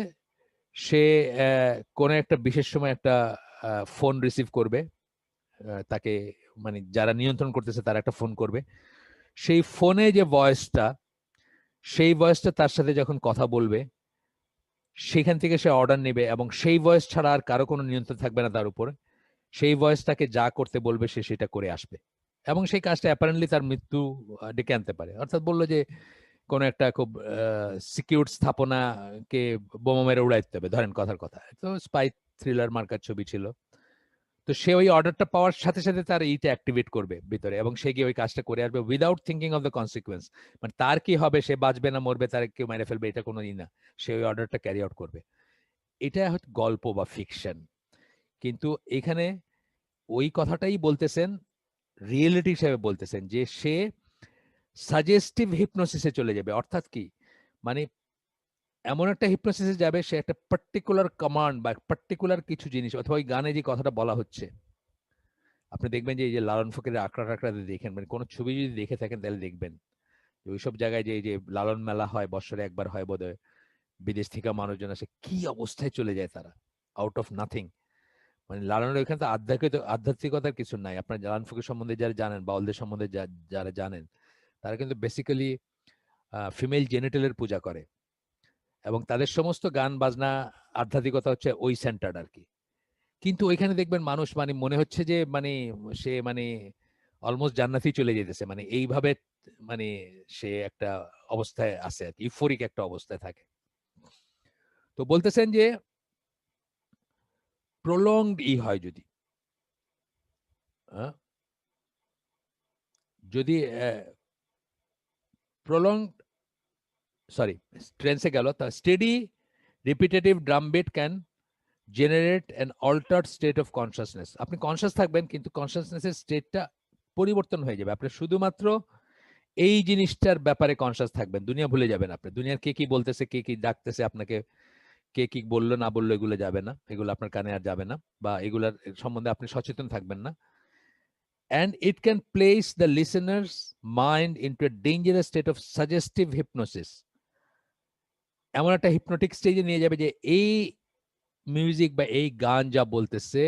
সে কোনো একটা বিশেষ সময় একটা ফোন রিসিভ করবে, তাকে মানে যারা নিয়ন্ত্রণ করতেছে তারা একটা ফোন করবে, সেই ফোনে যে ভয়েসটা, সেই ভয়েসটা তার সাথে যখন কথা বলবে, সেখান থেকে সে অর্ডার নেবে, এবং সেই ভয়েস ছাড়া আর কারো কোনো নিয়ন্ত্রণ থাকবে না তার উপর। সেই ভয়েসটাকে যা করতে বলবে সে সেটা করে আসবে, এবং সেই কাজটা অ্যাপারেন্টলি তার মৃত্যু ডেকে আনতে পারে। অর্থাৎ বললো যে কোন একটা খুব সিকিউর স্থাপনাকে বোমা মেরে উড়াই দিতে হবে, ধরেন কথার কথা, তো স্পাই থ্রিলার মার্কার ছবি ছিল। তো সে ওই অর্ডারটা পাওয়ার সাথে সাথে তার এইটা অ্যাক্টিভেট করবে ভিতরে, এবং সে গিয়ে ওই কাজটা করে আসবে without thinking of the consequence. মানে তার কি হবে, সে বাঁচবে না মরবে, তার কেউ মেরে ফেলবে, এটা কোনো ই না, সে ওই অর্ডারটা ক্যারি আউট করবে। এটা হয়তো গল্প বা ফিকশন, কিন্তু এখানে ওই কথাটাই বলতেছেন, রিয়েলিটি হিসেবে বলতেছেন, যে সে সাজেস্টিভ হিপনোসিসে চলে যাবে। অর্থাৎ কি, মানে এমন একটা হিপনোসিসে যাবে, সে একটা পার্টিকুলার কমান্ড বা পার্টিকুলার কিছু জিনিস, অথবা ওই গানে যে কথাটা বলা হচ্ছে, আপনি দেখবেন যে এই যে লালন ফকিরের আকড়া টাকড়া দেখেন, মানে কোনো ছবি যদি দেখে থাকেন তাহলে দেখবেন যে ওইসব জায়গায় যে এই যে লালন মেলা হয়, বছরে একবার হয় বোধহয়, বিদেশ থেকে মানুষজন আসে, কি অবস্থায় চলে যায় তারা, আউট অফ নাথিং। মানে লালনের ওইখানে তো আধ্যাত্মিকতার কিছু নাই। আপনার লালন ফকির সম্বন্ধে যারা জানেন, বাউলদের সম্বন্ধে যারা জানেন, তারা কিন্তু বেসিক্যালি ফিমেল জেনিটালের পূজা করে, এবং তাদের সমস্ত গান বাজনা আধ্যাত্মিকতা হচ্ছে ওই সেন্টার্ড আর কি। কিন্তু ওইখানে দেখবেন মানুষ মানে মনে হচ্ছে যে মানে সে মানে অলমোস্ট জান্নাতেই চলে যেতেছে, মানে এইভাবে মানে সে একটা অবস্থায় আছে আর কি, ইউফোরিক একটা অবস্থায় থাকে। তো বলতেছেন যে প্রলংড হয় যদি, যদি প্রলংড, সরি ট্রেন্সে গেল, তা steady repetitive drum beat can generate an altered state of consciousness. আপনি কনসাস থাকবেন কিন্তু কনসাসনেসের স্টেটটা পরিবর্তন হয়ে যাবে। আপনি শুধুমাত্র এই জিনিসটার ব্যাপারে কনসাস থাকবেন, দুনিয়া ভুলে যাবেন। আপনি দুনিয়ার কে কি বলতেছে, কে কি ডাকতেছে আপনাকে, কে কি বললো না বললো, এগুলো যাবে না, এগুলো আপনার কানে আর যাবে না, বা এগুলার সম্বন্ধে আপনি সচেতন থাকবেন না। And it can place the listener's mind into a dangerous state of suggestive hypnosis. এমন একটা হিপনোটিক স্টেজে নিয়ে যাবে যে এই মিউজিক বা এই গান যা বলতেছে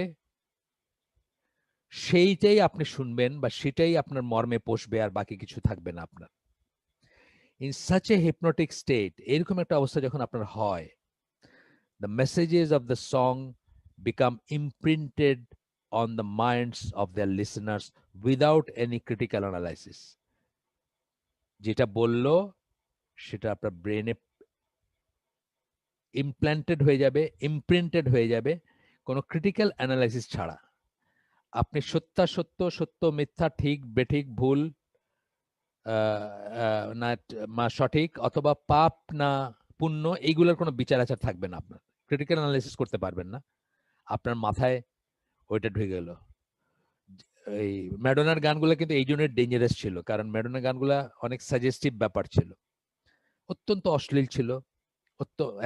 সেইটাই আপনি শুনবেন, বা সেটাই আপনার মর্মে পৌঁছবে, আর বাকি কিছু থাকবে না আপনার। In such a hypnotic state, এরকম একটা অবস্থা যখন আপনার হয়, the messages of the song become imprinted on the minds of their listeners without any critical analysis. যেটা বললো সেটা আপনার ব্রেনে ইমপ্রিন্টেড হয়ে যাবে কোনো ক্রিটিক্যাল অ্যানালাইসিস ছাড়া। আপনি সত্য মিথ্যা, ঠিক বেঠিক, ভুল না সঠিক, অথবা পাপ না পুণ্য, এইগুলোর কোনো বিচার আচার থাকবে না, আপনার ক্রিটিক্যাল অ্যানালাইসিস করতে পারবেন না। আপনার মাথায় ওইটা ঢুকে গেল। এই ম্যাডোনার গানগুলো কিন্তু এই জন্য ডেঞ্জারাস ছিল, কারণ ম্যাডোনার গানগুলা অনেক সাজেস্টিভ ব্যাপার ছিল, অত্যন্ত অশ্লীল ছিল।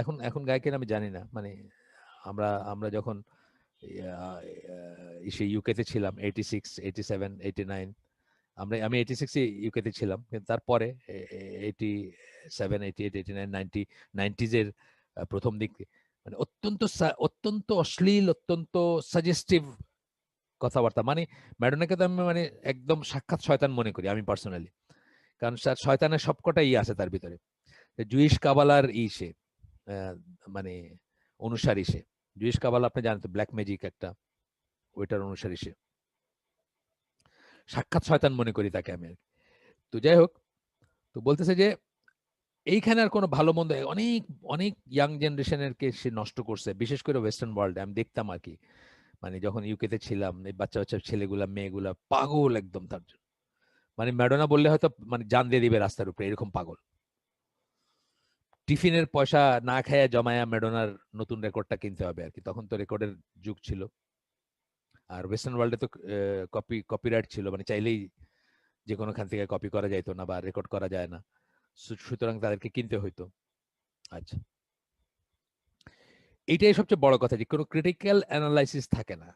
এখন এখন গায়কের আমি জানি না, মানে আমরা আমরা যখন সে ইউকেতে ছিলাম 86, 87, 89, আমি 86 ইউকেতে ছিলাম, কিন্তু তারপরে 87, 88, 89, 90, 90s এর প্রথম দিক মানে অত্যন্ত অশ্লীল, অত্যন্ত সাজেস্টিভ কথাবার্তা। মানে ম্যাডোনাকে তো আমি মানে একদম সাক্ষাৎ শয়তান মনে করি আমি পার্সোনালি, কারণ শয়তানের সবকটাই আছে তার ভিতরে। জুইশ কাবালার সে মানে অনুসারী সে। জুইশ কাবালা আপনি জানেন তো, ব্ল্যাক ম্যাজিক একটা, ওইটার অনুসারী সে। সাক্ষাৎ শয়তান মনে করি তাকে আমি। তো যাই হোক, তো বলতেছে যে এইখানে আর কোনো ভালো মন্দ, অনেক অনেক ইয়াং জেনারেশনের কে সে নষ্ট করছে, বিশেষ করে ওয়েস্টার্ন ওয়ার্ল্ডে। আমি দেখতাম আর কি, মানে যখন ইউকেতে ছিলাম, এই বাচ্চা বাচ্চা ছেলেগুলা মেয়েগুলা পাগল একদম তার জন্য। মানে ম্যাডোনা বললে হয়তো মানে জান দিয়ে দিবে রাস্তার উপরে, এরকম পাগল। টিফিনের পয়সা না খাইয়া জমায়া ম্যাডোনার নতুন রেকর্ডটা কিনতে হবে আর কি, তখন তো রেকর্ডের যুগ ছিল। আর ওয়েস্টার্ন ওয়ার্ল্ডে তো কপিরাইট ছিল, মানে চাইলেই যে কোনো খান থেকে কপি করা যাইতো না বা রেকর্ড করা যায় না, সুতরাং তাদেরকে কিনতে হইতো। আচ্ছা, এইটাই সবচেয়ে বড় কথা, যে কোনো ক্রিটিক্যাল অ্যানালাইসিস থাকে না।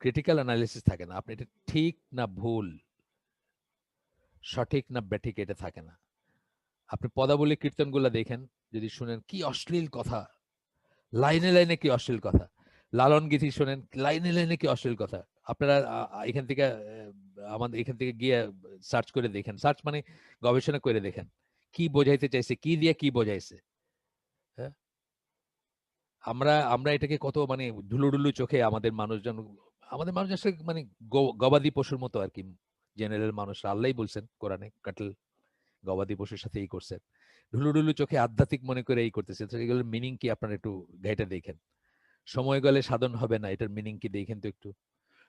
ক্রিটিক্যাল অ্যানালিসিস থাকে না, আপনি এটা ঠিক না ভুল, সঠিক না ব্যাঠিক, এটা থাকে না। আপনি পদাবলী কীর্তনগুলো দেখেন, যদি শুনেন কি অশ্লীল কথা, লাইনে লাইনে কি অশ্লীল কথা। লালন গীতি শোনেন, লাইনে লাইনে কি অশ্লীল কথা। আপনারা এখান থেকে আমাদের এখান থেকে গিয়ে সার্চ করে দেখেন, সার্চ মানে গবেষণা করে দেখেন কি বোঝাইতে চাইছে, কি দিয়ে কি বোঝাইছে। হ্যাঁ, আমরা আমরা এটাকে কত মানে ঢুলুঢুলু চোখে আমাদের মানুষ আসলে মানে গবাদি পশুর মতো আর কি। জেনারেল মানুষ, আল্লাহই বলছেন কোরআনে, কাটল গবাদি পশুর সাথে এই করছেন, ঢুলুঢুলু চোখে আধ্যাত্মিক মনে করে এই করতেছে। এগুলোর মিনিং কি আপনারা একটু ঘাইটা দেখেন। সময় গেলে সাধন হবে না, এটার মিনিং কি দেখেন তো একটু।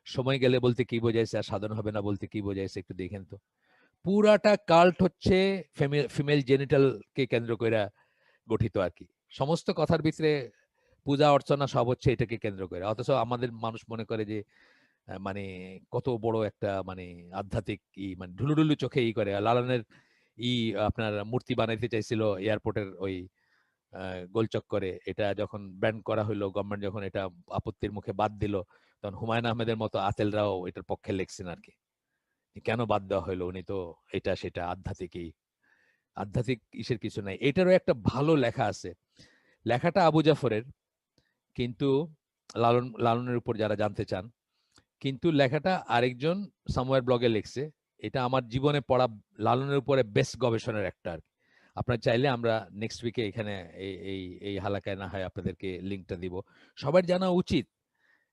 সময় গেলে বলতে কি বোঝাইছে, আর সাধন হবে না বলতে কি বোঝাইছে, একটু দেখেন তো। পুরাটা কাল্ট হচ্ছে ফিমেল জেনিটাল কে কেন্দ্র করে গঠিত আর কি। সমস্ত কথার ভিতরে পূজা অর্চনা সব হচ্ছে এটাকে কেন্দ্র করে, অথচ আমাদের মানুষ মনে করে যে মানে কত বড় একটা মানে আধ্যাত্মিক মানে ঢুলুঢুলু চোখে করে। লালনের আপনার মূর্তি বানাইতে চাইছিল এয়ারপোর্টের ওই গোলচক্করে, এটা যখন ব্যান করা হলো, গভর্নমেন্ট যখন এটা আপত্তির মুখে বাদ দিল, তখন হুমায়ুন আহমেদের মতো আতেলরাও এটার পক্ষে লেখছেন আর কি, কেন বাদ দেওয়া হলো, উনি তো এটা সেটা আধ্যাত্মিক ইসের কিছু নাই। এটারও একটা ভালো লেখা আছে, লেখাটা আবু জাফরের, কিন্তু লালনের উপর যারা জানতে চান, কিন্তু লেখাটা আরেকজন সামওয়্যার ব্লগে লিখছে। এটা আমার জীবনে পড়া লালনের উপরে বেস্ট গবেষণার একটা। আপনার চাইলে আমরা নেক্সট উইকে এখানে এই হালাকায় না হয় আপনাদেরকে লিঙ্কটা দিব। সবার জানা উচিত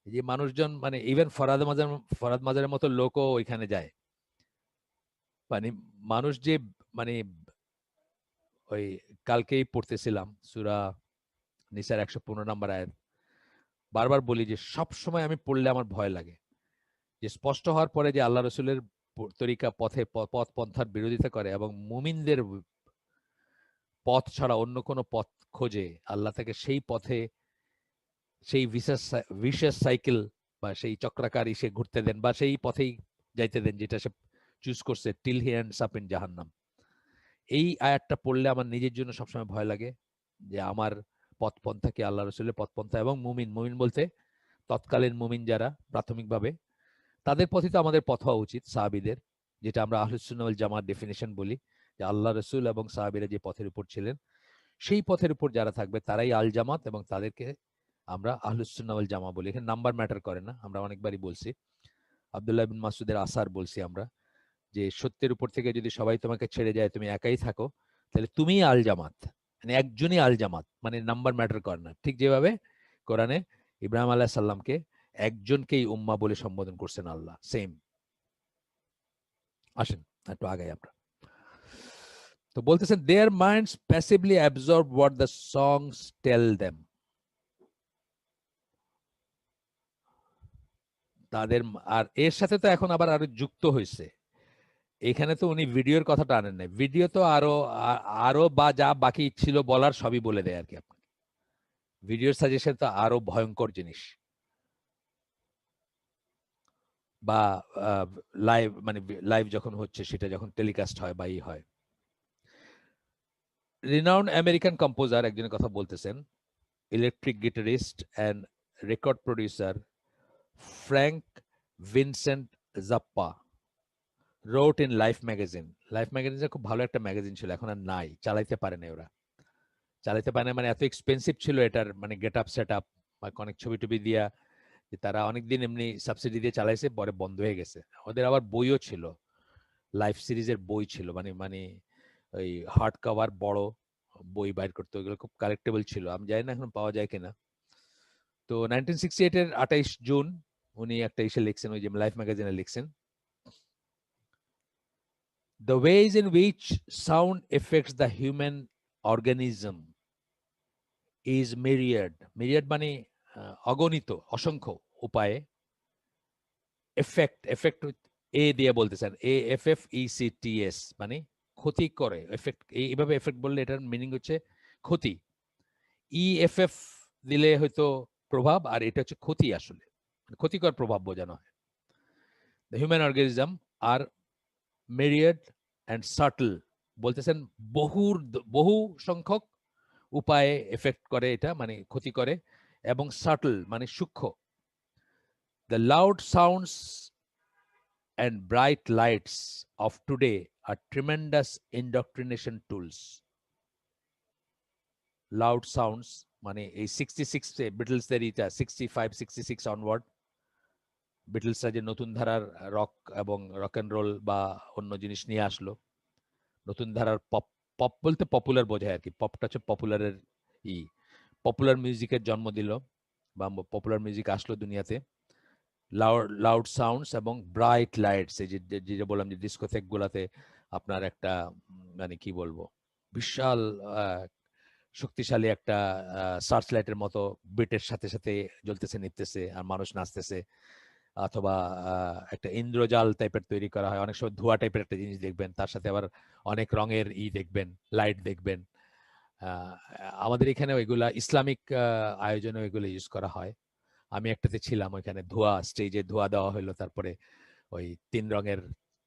যে মানুষজন মানে ইভেন ফরাদ মাজারের মতো লোকও ওইখানে যায়। মানে মানুষ যে মানে ওই কালকেই পড়তেছিলাম সূরা নিসার 115 নম্বর আয়াত। বারবার বলি যে সব সময় আমি পড়লে আমার ভয় লাগে, যে স্পষ্ট হওয়ার পরে যে আল্লাহ রসুলের তরিকা পথ পন্থার বিরোধিতা করে এবং মুমিনদের পথ ছাড়া অন্য কোনো পথ খোঁজে, আল্লাহ তাকে সেই পথে সেই ভিশাস সাইকেল বা সেই চক্রাকারী সে ঘুরতে দেন, বা সেই পথেই যাইতে দেন যেটা সে চুজ করছে, till he ends up in জাহান্নাম। এই আয়াতটা পড়লে আমার নিজের জন্য সবসময় ভয় লাগে, যে আমার পথপন্থা কি আল্লাহ রসুলের পথপন্থা, এবং মুমিন বলতে তৎকালীন মুমিন যারা প্রাথমিকভাবে, তাদের পথই তো আমাদের পথ হওয়া উচিত, সাহাবীদের, যেটা আমরা আহলুস সুন্নাহ ওয়াল জামাত ডেফিনেশন বলি, যে আল্লাহ রসুল এবং সাহাবীরা যে পথের উপর ছিলেন, সেই পথের উপর যারা থাকবে তারাই আল জামাত, এবং তাদেরকে আমরা আহলুস সুন্নাহ ওয়াল জামা বলি। এখানে নাম্বার ম্যাটার করে না, আমরা অনেকবারই বলছি। আব্দুল্লাহ বিন মাসউদের আসার বলছি আমরা, যে সত্যের উপর থেকে যদি সবাই তোমাকে ছেড়ে যায়, তুমি একাই থাকো, তাহলে তুমিই আল জামাত, মানে একজনই আল জামাত, মানে নাম্বার ম্যাটার করে না। ঠিক যেভাবে কোরআনে ইব্রাহিম আলাইহিস সালামকে একজনকেই উম্মাহ বলে সম্বোধন করছেন আল্লাহ, সেম। আসেন একটু আগাই আমরা। তো বলতেছেন their minds passively absorb what the songs tell them. তাদের আর এর সাথে তো এখন আবার আরো যুক্ত হয়েছে, এখানে তো উনি ভিডিওর কথাটা আনেন নাই, ভিডিও তো আরো আরো বা যা বাকি ছিল বলার সবই বলে দেয় আর কি আপনাকে। ভিডিওর সাজেশন তো আরো ভয়ঙ্কর জিনিস, বা লাইভ মানে লাইভ যখন হচ্ছে সেটা যখন টেলিকাস্ট হয় বা হয়। রিনাউন্ড আমেরিকান কম্পোজার একজনের কথা বলতেছেন, electric guitarist and record producer Frank Vincent Zappa wrote in Life magazine. Life magazine খুব ভালো একটা ম্যাগাজিন ছিল, এখন আর নাই, চালাইতে পারে না ওরা। চালাইতে পারে না মানে এত এক্সপেন্সিভ ছিল এটার মানে গেট আপ সেট আপ, বা অনেক ছবি টবি দিয়া যে তারা অনেকদিন এমনি সাবসিডি দিয়ে চালাইছে, পরে বন্ধ হয়ে গেছে। ওদের আবার বইও ছিল, লাইফ সিরিজের বই ছিল, মানে মানে ওই হার্ড কভার বড় বই বাইর করতে, ওইগুলো খুব কালেক্টেবল ছিল, আমি জানি না এখন পাওয়া যায় কিনা। তো 1968 এর 28 জুন উনি একটা ইসে লিখছেন, ওই যে লাইফ ম্যাগাজিনে লিখছেন, The ways in which sound affects the human organism is myriad. Myriad মানে অগণিত, অসংখ্য উপায়ে। এফেক্ট এ দিয়ে বলতেছেন, AFFECTS, মানে ক্ষতি করে। এফেক্ট এইভাবে এফেক্ট বললে এটার মিনিং হচ্ছে ক্ষতি। EFF দিলে হয়তো প্রভাব, আর এটা হচ্ছে ক্ষতি, আসলে ক্ষতিকর প্রভাব বোঝানো হয়। The human organism are myriad and subtle, বলতেছেন বহু সংখ্যক উপায়ে এফেক্ট করে এটা, মানে ক্ষতি করে, এবং সাটল মানে সূক্ষ্ম। The loud sounds and bright lights of today are tremendous indoctrination tools. Loud sounds মানে এই 66 বিটলসদের ইটা 65-66 অনওয়ার্ড, বিটলসরা যে নতুন ধারার রক এবং রক অ্যান্ড রোল বা অন্য জিনিস নিয়ে আসলো, নতুন ধারার পপ, পপ বলতে পপুলার বোঝায় আর কি, পপটা হচ্ছে পপুলারের পপুলার মিউজিকের জন্ম দিল, বা পপুলার মিউজিক আসলো দুনিয়াতে। লাউড সাউন্ডস এবং ব্রাইট লাইটস, এই যে বললাম যে ডিস্কোথেক গুলাতে আপনার একটা মানে কি বলবো, বিশাল শক্তিশালী একটা সার্চ লাইটের মতো বিটের সাথে সাথে জ্বলতেছে নিতেছে আর মানুষ নাচতেছে, অথবা একটা ইন্দ্রজাল টাইপের তৈরি করা হয়, অনেক সময় ধোঁয়া টাইপের একটা জিনিস দেখবেন, তার সাথে আবার অনেক রঙের দেখবেন, লাইট দেখবেন। আমাদের এখানে ওইগুলা ইসলামিক আয়োজনে ওইগুলো ইউজ করা হয়। আমি একটাতে ছিলাম, ওইখানে ধোঁয়া, স্টেজে ধোঁয়া দেওয়া হলো, তারপরে ওই 3 রঙের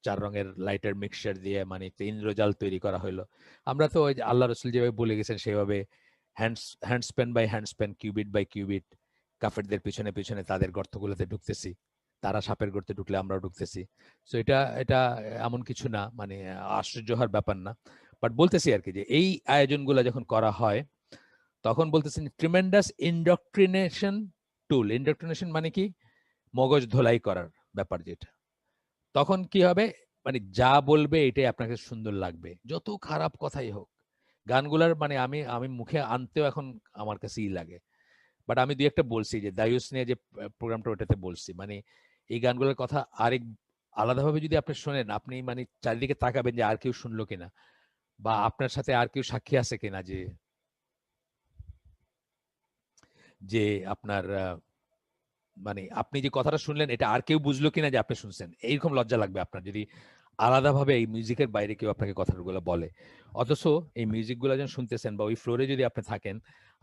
4 রঙের লাইটের মিক্সচার দিয়ে মানে একটা ইন্দ্রজাল তৈরি করা হলো। আমরা তো ওই যে আল্লাহ রসুল যেভাবে বলে গেছেন সেভাবে handspan by handspan, cubit by cubit, কাফেরদের পিছনে পিছনে তাদের গর্তগুলোতে ঢুকতেছি, তারা সাপের গর্তে ঢুকলে আমরাও ঢুকতেছি। সো এটা এটা এমন কিছু না, মানে আশ্চর্য হওয়ার ব্যাপার না। বাট বলতেছি আর কি যে এই আয়োজনগুলো যখন করা হয় তখন বলতেছেন ট্রিমেন্ডাস ইন্ডক্ট্রিনেশন টুল। ইন্ডক্ট্রিনেশন মানে কি, মগজ ধোলাই করার ব্যাপার যেটা। তখন কি হবে, মানে যা বলবে এটাই আপনাকে সুন্দর লাগবে, যত খারাপ কথাই হোক। গানগুলার মানে আমি আমি মুখে আনতেও এখন আমার কাছে লাগে। বাট আমি দুই একটা বলছি, যে দায়ুস নিয়ে যে প্রোগ্রামটা, ওটাতে বলছি, মানে এই গানগুলোর কথা আরেক আলাদাভাবে যদি আপনি শোনেন, আপনি মানে চারিদিকে তাকাবেন যে আর কেউ শুনলো কিনা, বা আপনার সাথে আর কেউ সাক্ষী আছে কিনা, যে যে আপনার মানে আপনি যে কথাটা শুনলেন এটা আর কেউ বুঝলো কিনা যে আপনি শুনছেন, এইরকম লজ্জা লাগবে আপনার যদি আলাদাভাবে এই মিউজিকের বাইরে কেউ আপনাকে কথাগুলো বলে। অথচ এই মিউজিকগুলো যখন শুনতেছেন বা ওই ফ্লোরে যদি আপনি থাকেন,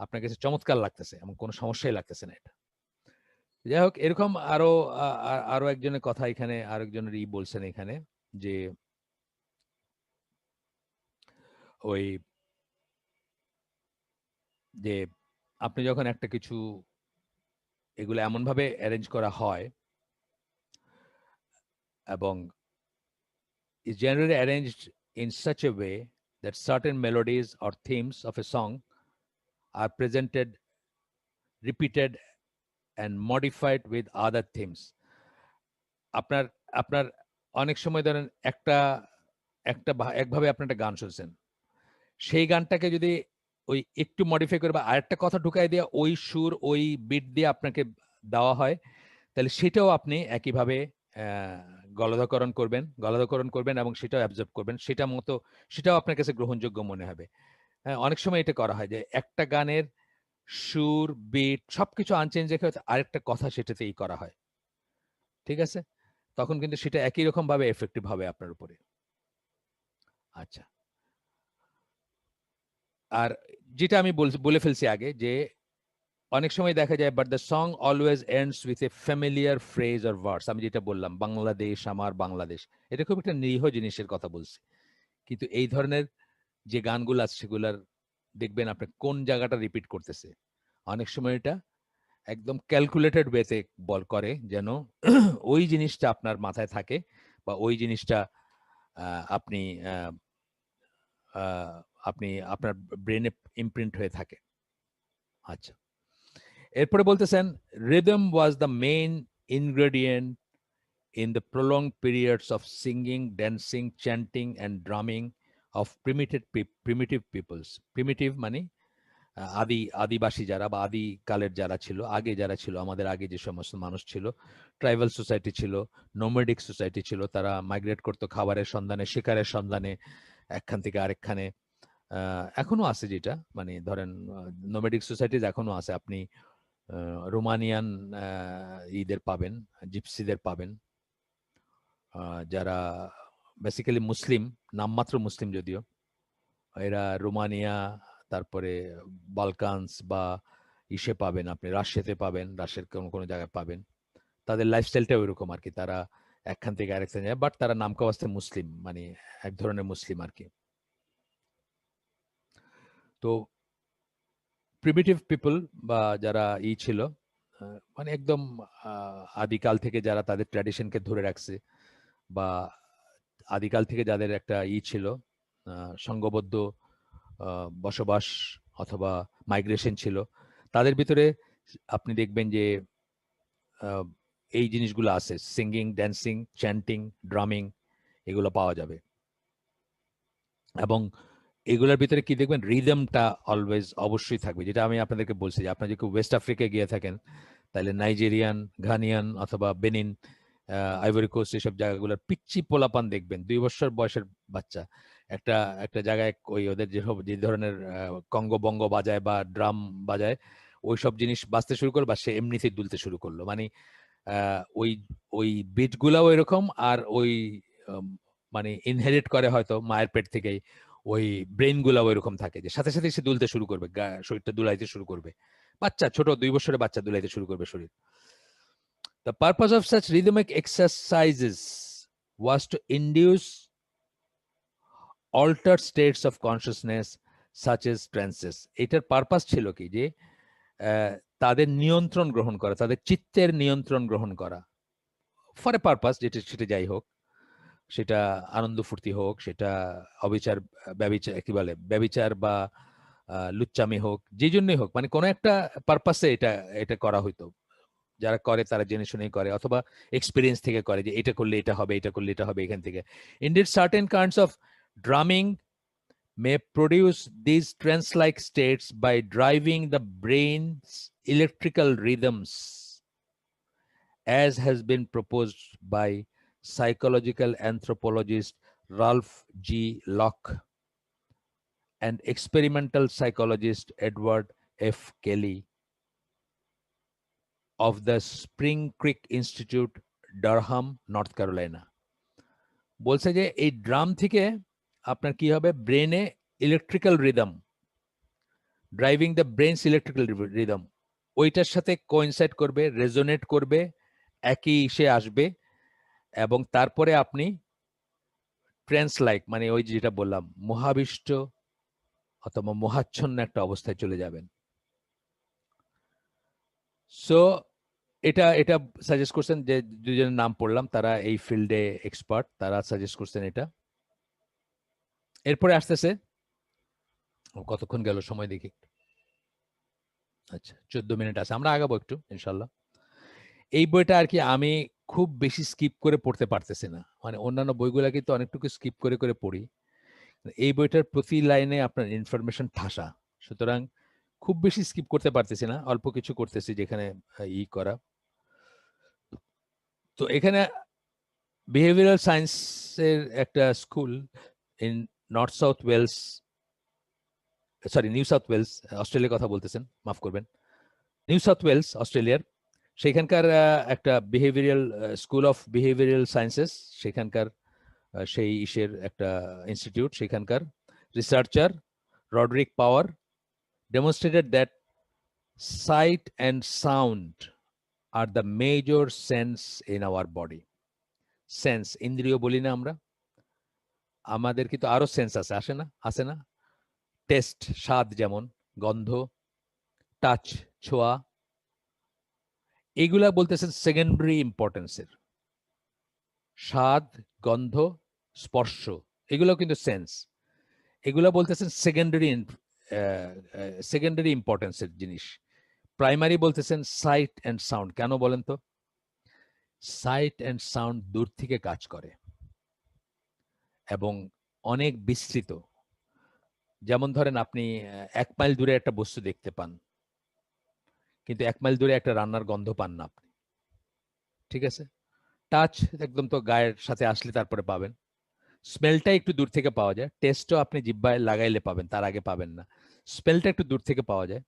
আপনার কাছে চমৎকার লাগতেছে এবং কোনো সমস্যাই লাগতেছে না এটা। যাই হোক, এরকম আরো আরো একজনের কথা এখানে, আরেকজনের বলছেন এখানে, যে ওই যে আপনি যখন একটা কিছু এগুলো এমন ভাবে অ্যারেঞ্জ করা হয় এবং is generally arranged in such a way that certain melodies or themes of a song are presented, repeated, and modified with other themes. আপনার আপনার অনেক সময় ধরেন একটা একটা একভাবে আপনি একটা গান শুনছেন, সেই গানটাকে যদি ওই একটু মডিফাই করে বা আরেকটা কথা ঢুকাই দিয়ে ওই সুর ওই বিট দিয়ে আপনাকে দেওয়া হয়, তাহলে সেটাও আপনি একইভাবে গলাধকরণ করবেন এবং সেটাও অ্যাবজর্ব করবেন, সেটাও আপনার কাছে গ্রহণযোগ্য মনে হবে। হ্যাঁ, অনেক সময় এটা করা হয় যে একটা গানের সুর, বিট সবকিছু আনচেঞ্জ রেখে আরেকটা কথা সেটাতেই করা হয়। ঠিক আছে? তখন কিন্তু সেটা একই রকম ভাবে এফেক্টিভ হবে আপনার উপরে। আচ্ছা। আর যেটা আমি বলে ফেলছি আগে, যে অনেক সময় দেখা যায় but the song always ends with a familiar phrase or verse. আমি যেটা বললাম বাংলাদেশ আমার বাংলাদেশ, এটা খুব একটা নিরীহ জিনিসের কথা বলছি, কিন্তু এই ধরনের যে গানগুলো আছে সেগুলার দেখবেন আপনি কোন জায়গাটা রিপিট করতেছে। অনেক সময় এটা একদম ক্যালকুলেটেড ওয়েতে বল করে যেন ওই জিনিসটা আপনার মাথায় থাকে বা ওই জিনিসটা আপনি আপনি আপনার ব্রেনে ইমপ্রিন্ট হয়ে থাকে। আচ্ছা, এরপরে বলতেছেন rhythm was the main ingredient in the prolonged periods of singing, dancing, chanting, and drumming of primitive peoples. Primitive মানে আদিবাসী যারা বা আদি কালের যারা ছিল, আগে যারা ছিল, আমাদের আগে যে সমস্ত মানুষ ছিল, ট্রাইবাল সোসাইটি ছিল, নোমেডিক সোসাইটি ছিল, তারা মাইগ্রেট করতো খাবারের সন্ধানে, শিকারের সন্ধানে একখান থেকে আরেকখানে। এখনো আছে যেটা মানে ধরেন নোমেডিক সোসাইটিজ এখনো আছে। আপনি রোমানিয়ান ঈদের পাবেন, জিপসিদের পাবেন, যারা বেসিক্যালি মুসলিম, নামমাত্র মুসলিম যদিও, এরা রোমানিয়া, তারপরে বালকানস বা ইসে পাবেন, আপনি রাশিয়াতে পাবেন, রাশিয়ার কোনো কোনো জায়গায় পাবেন। তাদের লাইফস্টাইলটা ওইরকম আর কি, তারা একখান থেকে আরেকখানে যায়, বাট তারা নামকাওয়াস্তে মুসলিম, মানে এক ধরনের মুসলিম আর কি। তো প্রিমিটিভ পিপল বা যারা ছিল মানে একদম আদিকাল থেকে যারা তাদের ট্র্যাডিশনকে ধরে রাখছে বা আদিকাল থেকে যাদের একটা ছিল সংঘবদ্ধ বসবাস অথবা মাইগ্রেশন ছিল, তাদের ভিতরে আপনি দেখবেন যে এই জিনিসগুলো আছে, সিঙ্গিং, ড্যান্সিং, চ্যান্টিং, ড্রামিং, এগুলো পাওয়া যাবে। এবং এগুলোর ভিতরে কি দেখবেন, রিদমটা অলওয়েজ অবশ্যই থাকবে, যেটা আমি আপনাদেরকে বলছি যে আপনার যদি ওয়েস্ট আফ্রিকায় গিয়ে থাকেন তাহলে নাইজেরিয়ান, ঘানিয়ান অথবা বেনিন, আইভরি কোস্ট, এসব জায়গাগুলোর পিচ্চি পোলাপান দেখবেন, 2 বছর বয়সের বাচ্চা একটা একটা জায়গায় ওই ওদের যে ধরনের কঙ্গো বঙ্গ বাজায় বা ড্রাম বাজায়, ওই সব জিনিস বাজতে শুরু করলো বা সে এমনিতেই দুলতে শুরু করলো। মানে ওই ওই বিটগুলাও এরকম, আর ওই মানে ইনহেরিট করে হয়তো মায়ের পেট থেকেই, ওই ব্রেন গুলাও এরকম থাকে যে সাথে সাথে সে দুলতে শুরু করবে, শরীরটা দুলাইতে শুরু করবে। বাচ্চা, ছোট 2 বছরের বাচ্চা দুলাইতে শুরু করবে শরীর। The purpose of such rhythmic exercises was to induce altered states of consciousness such as trances. এটার পারপাস ছিল কি যে তাদের নিয়ন্ত্রণ গ্রহণ করা, তাদের চিত্তের নিয়ন্ত্রণ গ্রহণ করা, ফর এ পারপাস, যেটা সেটা যাই হোক, সেটা আনন্দ ফুর্তি হোক, সেটা অবিচার, ব্যবিচার কি বলে, ব্যবিচার বা লুচ্চামি হোক, যে জন্যই হোক, মানে কোনো একটা পারপাসে এটা এটা করা হইতো। যারা করে তারা জেনে শুনেই করে অথবা এক্সপিরিয়েন্স থেকে করে যে এটা করলে এটা হবে, এটা করলে এটা হবে এখান থেকে। Indeed, certain kinds of drumming may produce these trance-like states by driving the brain's electrical rhythms, as has been proposed by psychological anthropologist Ralph G. Locke and experimental psychologist Edward F. Kelly of the Spring Creek Institute, Durham, North Carolina. বলছে যে এই drum থেকে আপনার কি হবে, ব্রেনে electrical rhythm, driving the brains electrical rhythm, ওইটার সাথে কোইনসাইড করবে, রেজোনেট করবে, একই ইসে আসবে, এবং তারপরে আপনি ট্রেন্স লাইক, মানে ওই যেটা বললাম মহাবিষ্ট অথবা মোহাচ্ছন্ন একটা অবস্থায় চলে যাবেন। সো এটা এটা সাজেস্ট করছেন, যে দুজনের নাম পড়লাম তারা এই ফিল্ডে এক্সপার্ট, তারা সাজেস্ট করছেন এটা। এরপরে আসতেছে, কতক্ষণ গেল সময় দেখি, আচ্ছা 14 মিনিট আছে, আমরা আগাবো একটু ইনশাল্লাহ। এই বইটা আর কি আমি খুব বেশি স্কিপ করে পড়তে পারতেছি না, মানে অন্যান্য বইগুলা কিন্তু অনেকটুকু স্কিপ করে করে পড়ি, এই বইটার প্রতি লাইনে আপনার ইনফরমেশন ঠাসা, সুতরাং খুব বেশি স্কিপ করতে পারতেছি না, অল্প কিছু করতেছি যেখানে করা। তো এখানে বিহেভিয়ারাল সায়েন্সের একটা school in North South Wales, sorry New South Wales, অস্ট্রেলিয়ার কথা বলতেছেন, মাফ করবেন, নিউ সাউথ ওয়েলস অস্ট্রেলিয়ার, সেখানকার একটা behavioural school of behavioural sciences, সেখানকার সেই ইসের একটা ইনস্টিটিউট, সেখানকার researcher Roderick power demonstrated that sight and sound are the major sense in our body. Sense, ইন্দ্রিয় বলি না আমরা, আমাদের কিন্তু আরো সেন্স আছে, আছে না? টেস্ট, স্বাদ, যেমন গন্ধ, টাচ, ছোঁয়া, এগুলা বলতেছেন সেকেন্ডারি ইম্পর্টেন্সের। স্বাদ, গন্ধ, স্পর্শ, এগুলো কিন্তু সেন্স, এগুলো বলতেছেন সেকেন্ডারি ইম্পর্টেন্সের জিনিস। প্রাইমারি বলতেছেন সাইট অ্যান্ড সাউন্ড। কেন বলেন তো? সাইট অ্যান্ড সাউন্ড দূর থেকে কাজ করে এবং অনেক বিস্তৃত। যেমন ধরেন আপনি 1 মাইল দূরে একটা বস্তু দেখতে পান, কিন্তু 1 মাইল দূরে একটা রান্নার গন্ধ পান না আপনি। ঠিক আছে? টাচ একদম তো গায়ের সাথে আসলে তারপরে পাবেন। স্মেলটা একটু দূর থেকে পাওয়া যায়। টেস্টও আপনি জিহ্বায় লাগাইলে পাবেন, তার আগে পাবেন না। স্মেলটা একটু দূর থেকে পাওয়া যায়।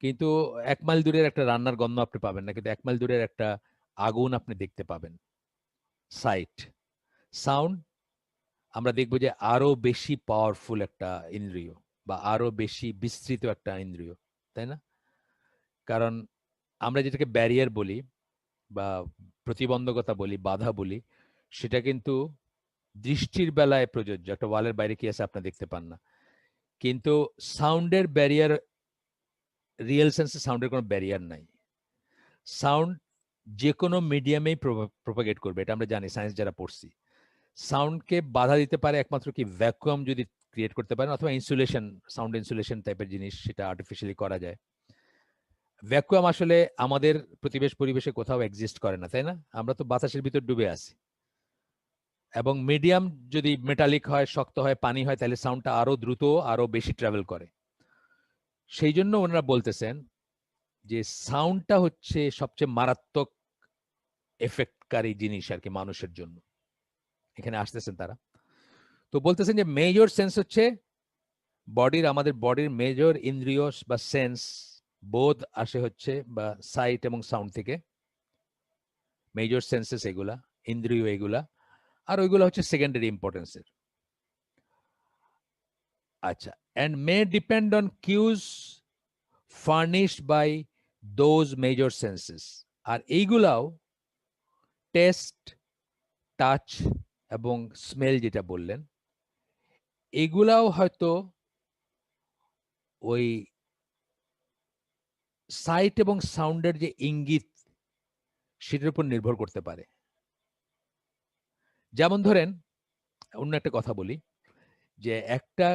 কিন্তু 1 মাইল দূরের একটা রান্নার গন্ধ আপনি পাবেন না। কিন্তু 1 মাইল দূরের একটা আগুন আপনি দেখতে পাবেন। সাইট। সাউন্ড আমরা দেখব যে আরো বেশি পাওয়ারফুল একটা ইন্দ্রিয় বা আরো বেশি বিস্তৃত একটা ইন্দ্রিয়, তাই না? কারণ আমরা যেটাকে ব্যারিয়ার বলি বা প্রতিবন্ধকতা বলি, বাধা বলি, সেটা কিন্তু দৃষ্টির বেলায় প্রযোজ্য। একটা ওয়ালের বাইরে কি আছে আপনি দেখতে পান না। কিন্তু সাউন্ডের ব্যারিয়ার, রিয়েল সেন্সে সাউন্ডের কোনো ব্যারিয়ার নাই। সাউন্ড যে কোনো মিডিয়ামেই প্রপাগেট করবে, এটা আমরা জানি সায়েন্স যারা পড়ছি। সাউন্ডকে বাধা দিতে পারে একমাত্র কি ভ্যাকুয়াম যদি ক্রিয়েট করতে পারেন, অথবা ইনসুলেশন, সাউন্ড ইনসুলেশন টাইপের জিনিস, সেটা আর্টিফিশিয়ালি করা যায়। ভ্যাকুয়াম আসলে আমাদের প্রতিবেশ পরিবেশে কোথাও এক্সিস্ট করে না, তাই না? আমরা তো বাতাসের ভিতর ডুবে আছি। এবং মিডিয়াম যদি মেটালিক হয়, শক্ত হয়, পানি হয়, তাহলে সাউন্ডটা আরো দ্রুত, আরো বেশি ট্রাভেল করে। সেই জন্য ওনারা বলতেছেন যে সাউন্ডটা হচ্ছে সবচেয়ে মারাত্মক এফেক্টকারী জিনিস আর কি মানুষের জন্য। এখানে আসতেছেন তারা, তো বলতেছেন যে মেজর সেন্স হচ্ছে আমাদের বডির মেজর ইন্দ্রিয় বা সেন্স বোধ আসে হচ্ছে বা সাইট এবং সাউন্ড থেকে। মেজর সেন্সেস এগুলা, ইন্দ্রিয় এগুলা, আর ওইগুলা হচ্ছে সেকেন্ডারি ইম্পর্টেন্সের। আচ্ছা, and may depend on cues furnished by those major senses. আর এইগুলাও টেস্ট, টাচ এবং স্মেল যেটা বললেন, এগুলাও হয়তো ওই সাইট এবং সাউন্ডের যে ইঙ্গিত, সেটার উপর নির্ভর করতে পারে। যেমন ধরেন, অন্য একটা কথা বলি, যে একটা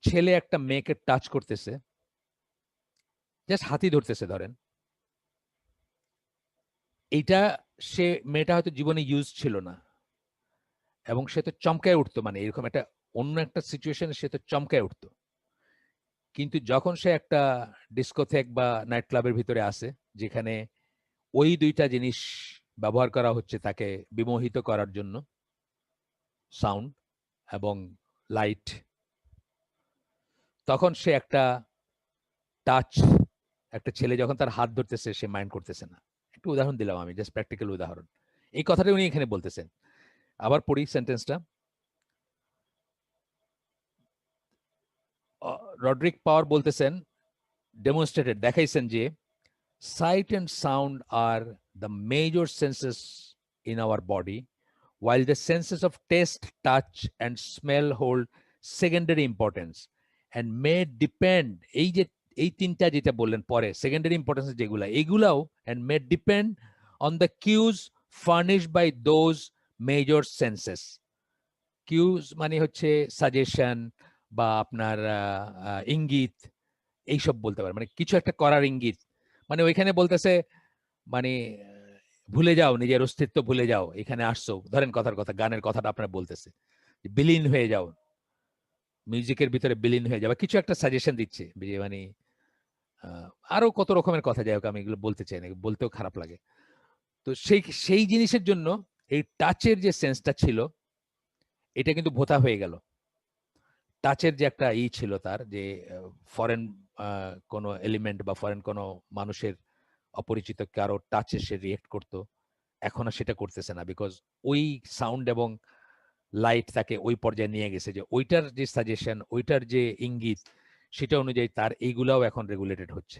ছেলে একটা মেয়েকে টাচ করতেছে, জাস্ট হাতি ধরতেছে ধরেন, এইটা মেয়েটা হয়তো জীবনে ইউজ ছিল না এবং সে তো চমকায় উঠতো, মানে এরকম একটা অন্য একটা সিচুয়েশনে সে তো চমকায় উঠতো। কিন্তু যখন সে একটা ডিস্কোথেক বা নাইট ক্লাবের ভিতরে আসে, যেখানে ওই দুইটা জিনিস ব্যবহার করা হচ্ছে তাকে বিমোহিত করার জন্য, সাউন্ড এবং লাইট, তখন সে একটা টাচ, একটা ছেলে যখন তার হাত ধরতেছে সে মাইন্ড করতেছে না। একটু উদাহরণ দিলাম আমি, জাস্ট প্র্যাকটিক্যাল উদাহরণ। এই কথাটা উনি এখানে বলতেছেন। আবার পড়ি সেন্টেন্সটা। রডরিক পাওয়ার বলতেছেন, ডেমনস্ট্রেটেড, দেখাইছেন যে sight and sound are the major senses in our body, while the senses of taste, touch, and smell hold secondary importance and may depend, এই যে এই তিনটা যেটা বললেন পরে সেকেন্ডারি ইম্পর্টেন্স যেগুলা, এগুলাও and may depend on the cues furnished by those major senses. cues মানে হচ্ছে সাজেশন বা আপনার ইঙ্গিত, এইসব বলতে পারে, মানে কিছু একটা করার ইঙ্গিত। মানে ওইখানে বলতেছে, মানে ভুলে যাও, নিজের অস্তিত্ব ভুলে যাও, এখানে আসছো, ধরেন কথার কথা, গানের কথাটা আপনার বলতেছে, বিলীন হয়ে যাও, মিউজিকের ভিতরে বিলীন হয়ে যাও, কিছু একটা সাজেশন দিচ্ছে, মানে আরো কত রকমের কথা, যাই হোক আমি এগুলো বলতে চাই না, বলতেও খারাপ লাগে। তো সেই জিনিসের জন্য এই টাচের যে সেন্সটা ছিল, এটা কিন্তু ভোতা হয়ে গেল। টাচের যে একটা ছিল তার, যে ফরেন কোনো এলিমেন্ট বা ফরেন কোনো মানুষের, অপরিচিত কারো টাচে সে রিয়েক্ট করতো, এখন আর সেটা করতেছে না, বিকজ ওই সাউন্ড এবং লাইট তাকে ওই পর্যায়ে নিয়ে গেছে যে ওইটার যে সাজেশন, ওইটার যে ইঙ্গিত, সেটা অনুযায়ী তার এইগুলাও এখন রেগুলেটেড হচ্ছে।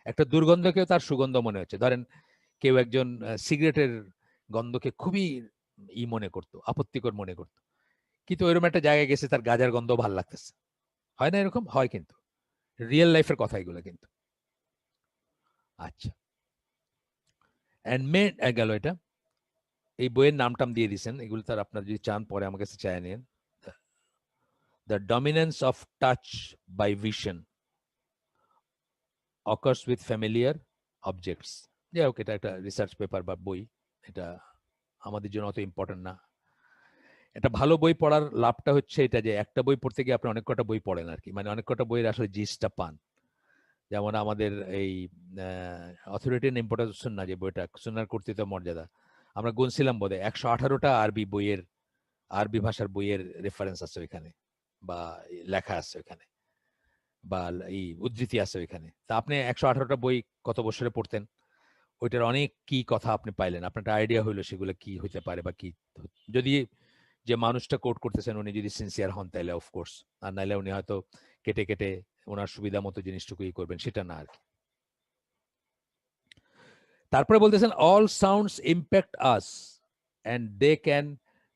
একটা দুর্গন্ধকেও তার সুগন্ধ মনে হচ্ছে। ধরেন কেউ একজন সিগারেটের গন্ধকে খুবই মনে করতো, আপত্তিকর মনে করতো, কিন্তু ওইরকম একটা জায়গায় গেছে তার গাঁজার গন্ধ ভাল লাগতেছে। হয় না এরকম? হয় কিন্তু। রিয়েল লাইফের কথা এগুলো কিন্তু। আচ্ছা, অ্যান্ড মেন গেল এটা। এই বইয়ের নাম টাম দিয়ে দিয়েছেন, এগুলো তার আপনার যদি চান পরে আমার কাছে চায় নিন। The dominance of touch by vision occurs with familiar objects. যাই হোক, এটা একটা রিসার্চ পেপার বা বই, এটা আমাদের জন্য অত ইম্পর্টেন্ট না। একটা ভালো বই পড়ার লাভটা হচ্ছে এটা যে একটা বই পড়তে গিয়ে আপনি অনেক কটা বই পড়েন আর কি, মানে অনেক কটা বইয়ের আসলে জিসটা পান। যেমন আমাদের এই অথরিটি অ্যান্ড ইম্পর্টেন্স অফ সুন্নাহ যে বইটা, সুন্নাহর কর্তৃত্ব মর্যাদা, আমরা গুনছিলাম বোধহয় 118টা আরবি বইয়ের, আরবি ভাষার বইয়ের রেফারেন্স আছে ওইখানে, বা লেখা আছে ওইখানে, বা এই উদ্ধৃতি আছে ওইখানে। তা আপনি 118টা বই কত বছরে পড়তেন, ওইটার অনেক কি কথা আপনি পাইলেন, আপনার একটা আইডিয়া হইলো সেগুলো কি হইতে পারে বা কি। যদি যে মানুষটা কোট করতেছেন উনি যদি সিনসিয়ার হন তাইলে অফকোর্স, আর নাইলে উনি হয়তো কেটে কেটে ওনার সুবিধা মতো জিনিসটুকুই করবেন, সেটা না আর কি। তারপরে বলতেছেন all sounds impact us and they can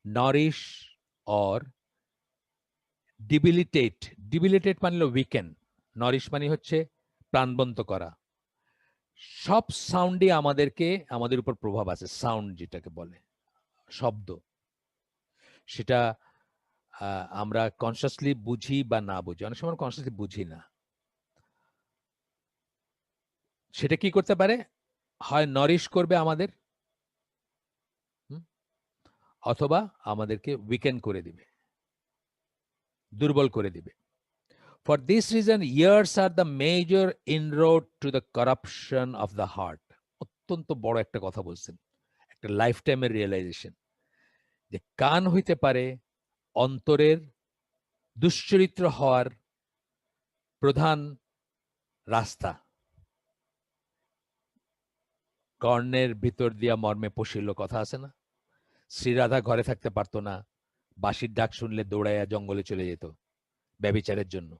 nourish or debilitate. Debilitate মানে উইকেন, নারিশ মানে হচ্ছে প্রাণবন্ত করা। সব সাউন্ডই আমাদেরকে, আমাদের উপর প্রভাব আছে। সাউন্ড যেটাকে বলে, শব্দ, সেটা আমরা কনসিয়াসলি বুঝি বা না বুঝি, অনেক সময় কনসিয়াসলি বুঝি না। সেটা কি করতে পারে, হয় নারিশ করবে আমাদের, অথবা আমাদেরকে উইকেন করে দিবে, দুর্বল করে দিবে। For this reason, years are the major inroad to the corruption of the heart. অত্যন্ত বড় একটা কথা বলছেন, একটা লাইফ টাইমের রিয়েলাইজেশন, যে কান হইতে পারে অন্তরের দুশ্চরিত্র হওয়ার প্রধান রাস্তা। কর্ণের ভিতর দিয়া মর্মে পশিল কথা আছে না, শ্রীরাধা ঘরে থাকতে পারতো না, বাঁশির ডাক শুনলে দৌড়াইয়া জঙ্গলে চলে যেত ব্যভিচারের জন্য।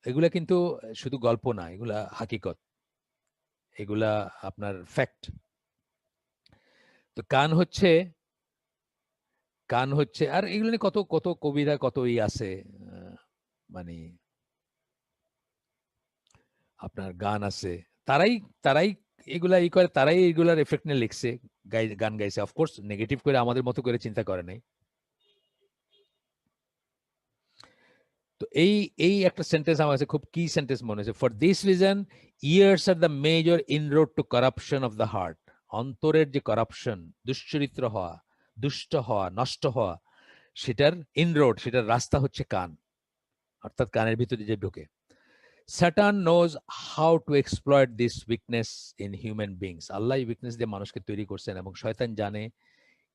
এগুলা কিন্তু শুধু গল্প না, এগুলা হাকিকত, এগুলা আপনার ফ্যাক্ট। তো কান হচ্ছে, আর এগুলো নিয়ে কত কত কবিতা, কত আছে, মানে আপনার গান আছে। তারাই তারাই এগুলা করে, তারাই এগুলার এফেক্ট নিয়ে লিখছে, গান গাইছে। অফকোর্স নেগেটিভ করে আমাদের মতো করে চিন্তা করে নাই। তো এই এই একটা সেন্টেন্স আমার কাছে খুব কি সেন্টেন্স মনে হয়েছে। For this reason ears are the major inroad to corruption of the heart. অন্তরের যে কারাপশন, দুশ্চরিত্র হওয়া, দুষ্ট হওয়া, নষ্ট হওয়া, সেটার ইনরোড, সেটার রাস্তা হচ্ছে কান, অর্থাৎ কানের ভিতরে যে ঢোকে। Satan knows how to exploit this weakness in human beings. আল্লাহ এই উইকনেস দিয়ে মানুষকে তৈরি করছেন এবং শয়তান জানে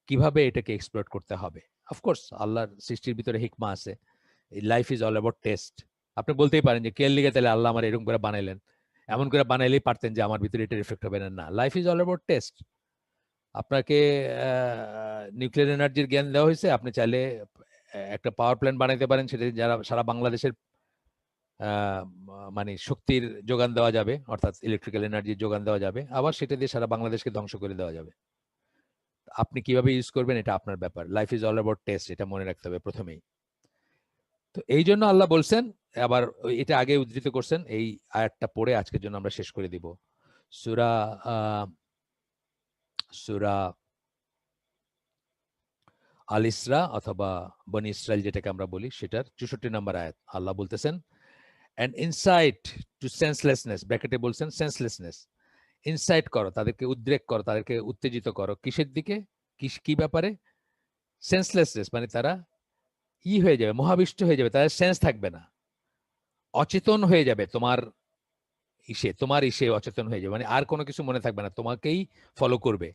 কিভাবে এটাকে এক্সপ্লয়েট করতে হবে। অফকোর্স আল্লাহর সৃষ্টির ভিতরে হিকমা আছে। Life is all about test. আপনি বলতেই পারেন যে কেয়ার লিগে তাহলে আল্লাহ আমার এরকম করে বানাইলেন, এমন করে বানাইলেই পারতেন যে আমার ভিতরে এটা রিফ্লেক্ট হবে না। না, life is all about test. আপনাকে নিউক্লিয়ার এনার্জির জ্ঞান দেওয়া হয়েছে, আপনি চাইলে একটা পাওয়ার প্ল্যান্ট বানাইতে পারেন, সেটা যারা সারা বাংলাদেশের মানে শক্তির যোগান দেওয়া যাবে, অর্থাৎ ইলেকট্রিক্যাল এনার্জির যোগান দেওয়া যাবে, আবার সেটা দিয়ে সারা বাংলাদেশকে ধ্বংস করে দেওয়া যাবে। আপনি কিভাবে ইউজ করবেন এটা আপনার ব্যাপার। Life is all about test, এটা মনে রাখতে হবে প্রথমেই। তো এই জন্য আল্লাহ বলছেন, আবার এটা আগে উদ্ধৃত করছেন, এই আয়াতটা পড়ে আজকের জন্য আমরা শেষ করে দিব। সূরা সূরা আল ইসরা অথবা বনি ইসরাইল যেটাকে আমরা বলি, সেটার 64 নম্বর আয়াত। আল্লাহ বলতেছেন, অ্যান্ড ইনসাইট টু সেন্সলেসনেস, ব্র্যাকেটে বলছেন সেন্সলেসনেস, ইনসাইট করো, তাদেরকে উদ্রেক করো, তাদেরকে উত্তেজিত করো। কিসের দিকে? কি ব্যাপারে? সেন্সলেসনেস মানে তারা হয়ে যাবে, মহাবিষ্ট হয়ে যাবে, তাদের সেন্স থাকবে না, অচেতন হয়ে যাবে। তোমার ইসে অচেতন হয়ে যাবে, মানে আর কোনো কিছু মনে থাকবে না, তোমাকেই ফলো করবে।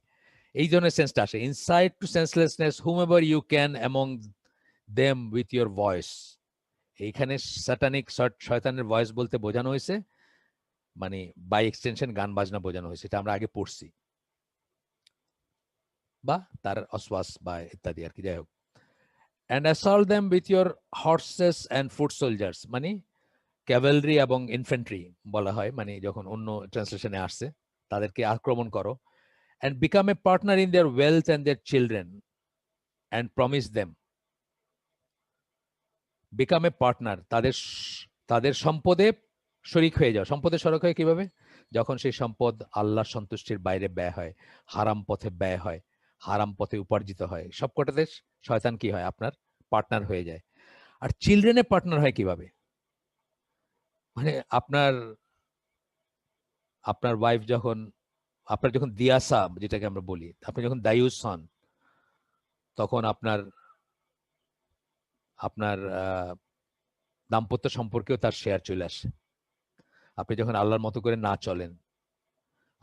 এই ধরনের সেন্সটা আসে। Incite to senselessness whomever you can among them with your voice. এইখানে স্যাটানিক, শয়তানের ভয়েস বলতে বোঝানো হয়েছে, মানে বাই এক্সটেনশন গান বাজনা বোঝানো হয়েছে, এটা আমরা আগে পড়ছি, বা তার অশ্বাস বা ইত্যাদি আর কি। যাই হোক, and assault them with your horses and foot soldiers, মানে ক্যাভেলরি এবং ইনফ্যান্ট্রি বলা হয়, মানে যখন অন্য ট্রান্সলেশনে আসছে, তাদেরকে আক্রমণ করো। and become a partner in their wealth and their children and promise them. become a partner, তাদের সম্পদে শরিক হয়ে যাও। সম্পদে শরিক হয় কিভাবে? যখন সেই সম্পদ আল্লাহর সন্তুষ্টির বাইরে ব্যয় হয়, হারাম পথে ব্যয় হয়, হারাম পথে উপার্জিত হয়, সবকটাতে শয়তান কি হয়? আপনার পার্টনার হয়ে যায়। আর চিলড্রেনের পার্টনার হয় কিভাবে? মানে আপনার ওয়াইফ যখন, আপনার যখন দিয়াসা যেটাকে আমরা বলি, আপনি যখন দায়ুস হন, তখন আপনার দাম্পত্য সম্পর্কেও তার শেয়ার চলে আসে। আপনি যখন আল্লাহর মতো করে না চলেন,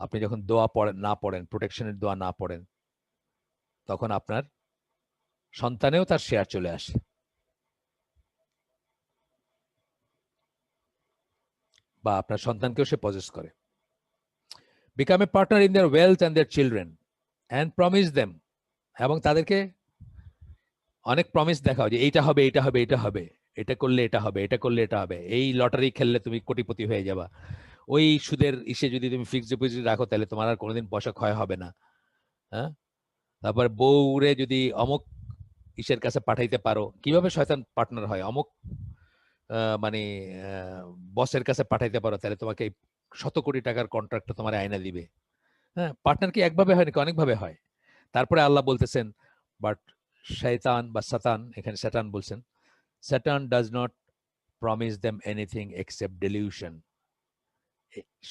আপনি যখন দোয়া না পড়েন, প্রোটেকশনের দোয়া না পড়েন, তখন আপনার সন্তানেও তার শেয়ার চলে আসে। বা আপনার সন্তানকেও সে পজেস করে। Become a partner in their wealth and their children and promise them, এবং তাদেরকে অনেক প্রমিস দেখাও যে এইটা হবে, এইটা হবে, এটা হবে, এটা করলে এটা হবে, এটা করলে এটা হবে, এই লটারি খেললে তুমি কোটিপতি হয়ে যাবা, ওই সুদের ইসে যদি তুমি ফিক্সড ডিপোজিট রাখো তাহলে তোমার আর কোনোদিন পয়সা ক্ষয় হবে না। হ্যাঁ, তারপর বউরে যদি অমুক ইসের কাছে পাঠাইতে পারো, কিভাবে শয়তান পার্টনার হয়? অমুক মানে বসের কাছে পাঠাইতে পারো, তাহলে তোমাকে 100 কোটি টাকার কন্ট্রাক্ট তোমার আয়না দিবে। হ্যাঁ, পার্টনার কি একভাবে হয় নাকি অনেকভাবে হয়? তারপরে আল্লাহ বলতেছেন, বাট শয়তান বা সাতান, এখানে স্যাটান বলছেন, Satan does not promise them anything except delusion.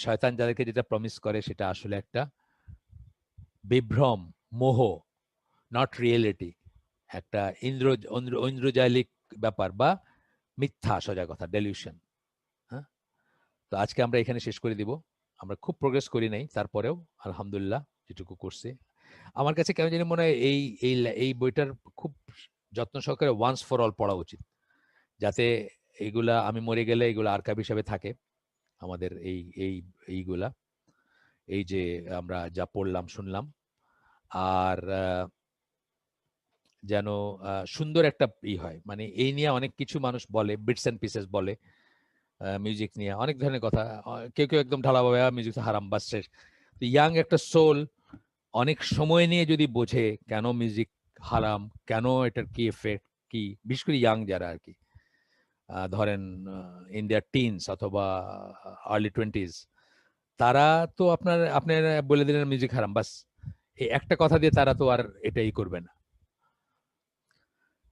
শয়তান যাদেরকে যেটা প্রমিস করে সেটা আসলে একটা বিভ্রম, মোহ, নট রিয়েলিটি, একটা ঐন্দ্রজালিক ব্যাপার বা মিথ্যা, সোজা কথা, ডেলিউশন। হ্যাঁ, তো আজকে আমরা এখানে শেষ করে দিব। আমরা খুব প্রোগ্রেস করি নাই, তারপরেও আলহামদুলিল্লাহ যেটুকু করছি। আমার কাছে কেন জানি মনে হয় এই এই এই বইটার খুব যত্ন সহকারে ওয়ান্স ফর অল পড়া উচিত, যাতে এইগুলা আমি মরে গেলে এগুলো আর্কাইভ হিসাবে থাকে আমাদের এইগুলা, এই যে আমরা যা পড়লাম শুনলাম। আর যেন সুন্দর একটা হয়, মানে এই নিয়ে অনেক কিছু মানুষ বলে, বিটস অ্যান্ড পিসেস বলে, মিউজিক নিয়ে অনেক ধরনের কথা। কেউ কেউ একদম ঢালাভাবে মিউজিক হারাম, বাস শেষ। ইয়াং একটা সোল অনেক সময় নিয়ে যদি বোঝে কেন মিউজিক হারাম, কেন এটার কি এফেক্ট কি, বিশেষ করে ইয়াং যারা আর কি, ধরেন ইন্ডিয়ার টিনস অথবা আর্লি 20s, তারা তো আপনার বলে দিলেন মিউজিক হারাম, বাস এই একটা কথা দিয়ে তারা তো আর এটাই করবে না।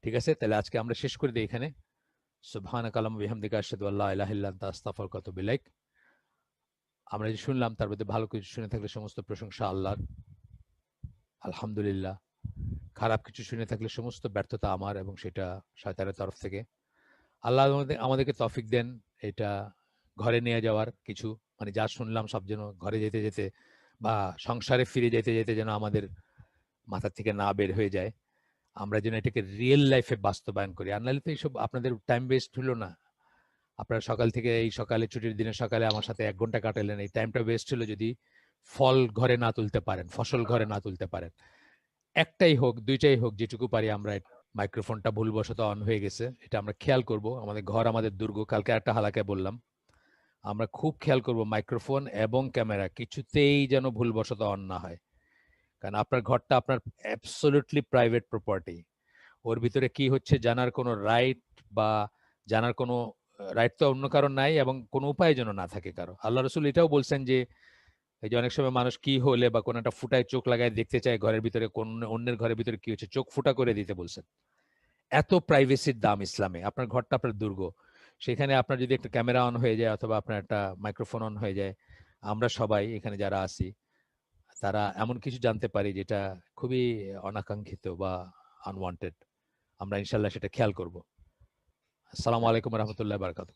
ঠিক আছে, তাহলে আজকে আমরা শেষ করে দিই এখানে। সুবহানাকা আল্লাহুম্মা বিহামদিকা আশহাদু আল্লা ইলাহা ইল্লা আনতা আস্তাগফিরুকা ওয়া আতুবু ইলাইক। আমরা যে শুনলাম তার মধ্যে ভালো কিছু শুনে থাকলে সমস্ত প্রশংসা আল্লাহর, আলহামদুলিল্লাহ। খারাপ কিছু শুনে থাকলে সমস্ত ব্যর্থতা আমার, এবং সেটা শয়তানের তরফ থেকে। আল্লাহ আমাদেরকে তৌফিক দেন এটা ঘরে নিয়ে যাওয়ার কিছু, মানে যা শুনলাম সব যেন ঘরে যেতে যেতে বা সংসারে ফিরে যেতে যেতে যেন আমাদের মাথা থেকে না বের হয়ে যায়, আমরা যেন এটাকে রিয়েল লাইফে বাস্তবায়ন করি। আর নাহলে তো এইসব আপনাদের টাইম ওয়েস্ট হলো না। আপনারা সকাল থেকে এই সকালে ছুটির দিনে সকালে আমার সাথে 1 ঘন্টা কাটালেন, এই টাইমটা ওয়েস্ট হলো যদি ফল ঘরে না তুলতে পারেন, ফসল ঘরে না তুলতে পারেন। একটাই হোক, দুইটাই হোক, যেটুকু পারি আমরা। মাইক্রোফোনটা ভুলবশত অন হয়ে গেছে, এটা আমরা খেয়াল করব। আমাদের ঘর আমাদের দুর্গ, কালকে একটা হালাকায় বললাম, আমরা খুব খেয়াল করব মাইক্রোফোন এবং ক্যামেরা কিছুতেই যেন ভুলবশত অন না হয়। কারণ আপনার ঘরটা আপনার অ্যাবসলিউটলি প্রাইভেট প্রপার্টি। ওর ভিতরে কি হচ্ছে জানার কোনো রাইট বা জানার কোনো রাইট তো অন্য কারণ নাই, এবং কোনো উপায় যেন না থাকে কারো। আল্লাহ রসুল এটাও বলছেন যে এই যে অনেক সময় মানুষ কি হলে বা কোনো একটা ফুটায় চোখ লাগায় দেখতে চায় ঘরের ভিতরে, কোন অন্যের ঘরের ভিতরে কি হচ্ছে, চোখ ফুটা করে দিতে বলছেন। এত প্রাইভেসির দাম ইসলামে। আপনার ঘরটা আপনার দুর্গ, সেখানে আপনার যদি একটা ক্যামেরা অন হয়ে যায় অথবা আপনার একটা মাইক্রোফোন অন হয়ে যায়, আমরা সবাই এখানে যারা আছি তারা এমন কিছু জানতে পারি যেটা খুবই অনাকাঙ্ক্ষিত বা আনওয়ান্টেড। আমরা ইনশাল্লাহ সেটা খেয়াল করব। আসসালামু আলাইকুম রহমতুল্লাহ বারকাত।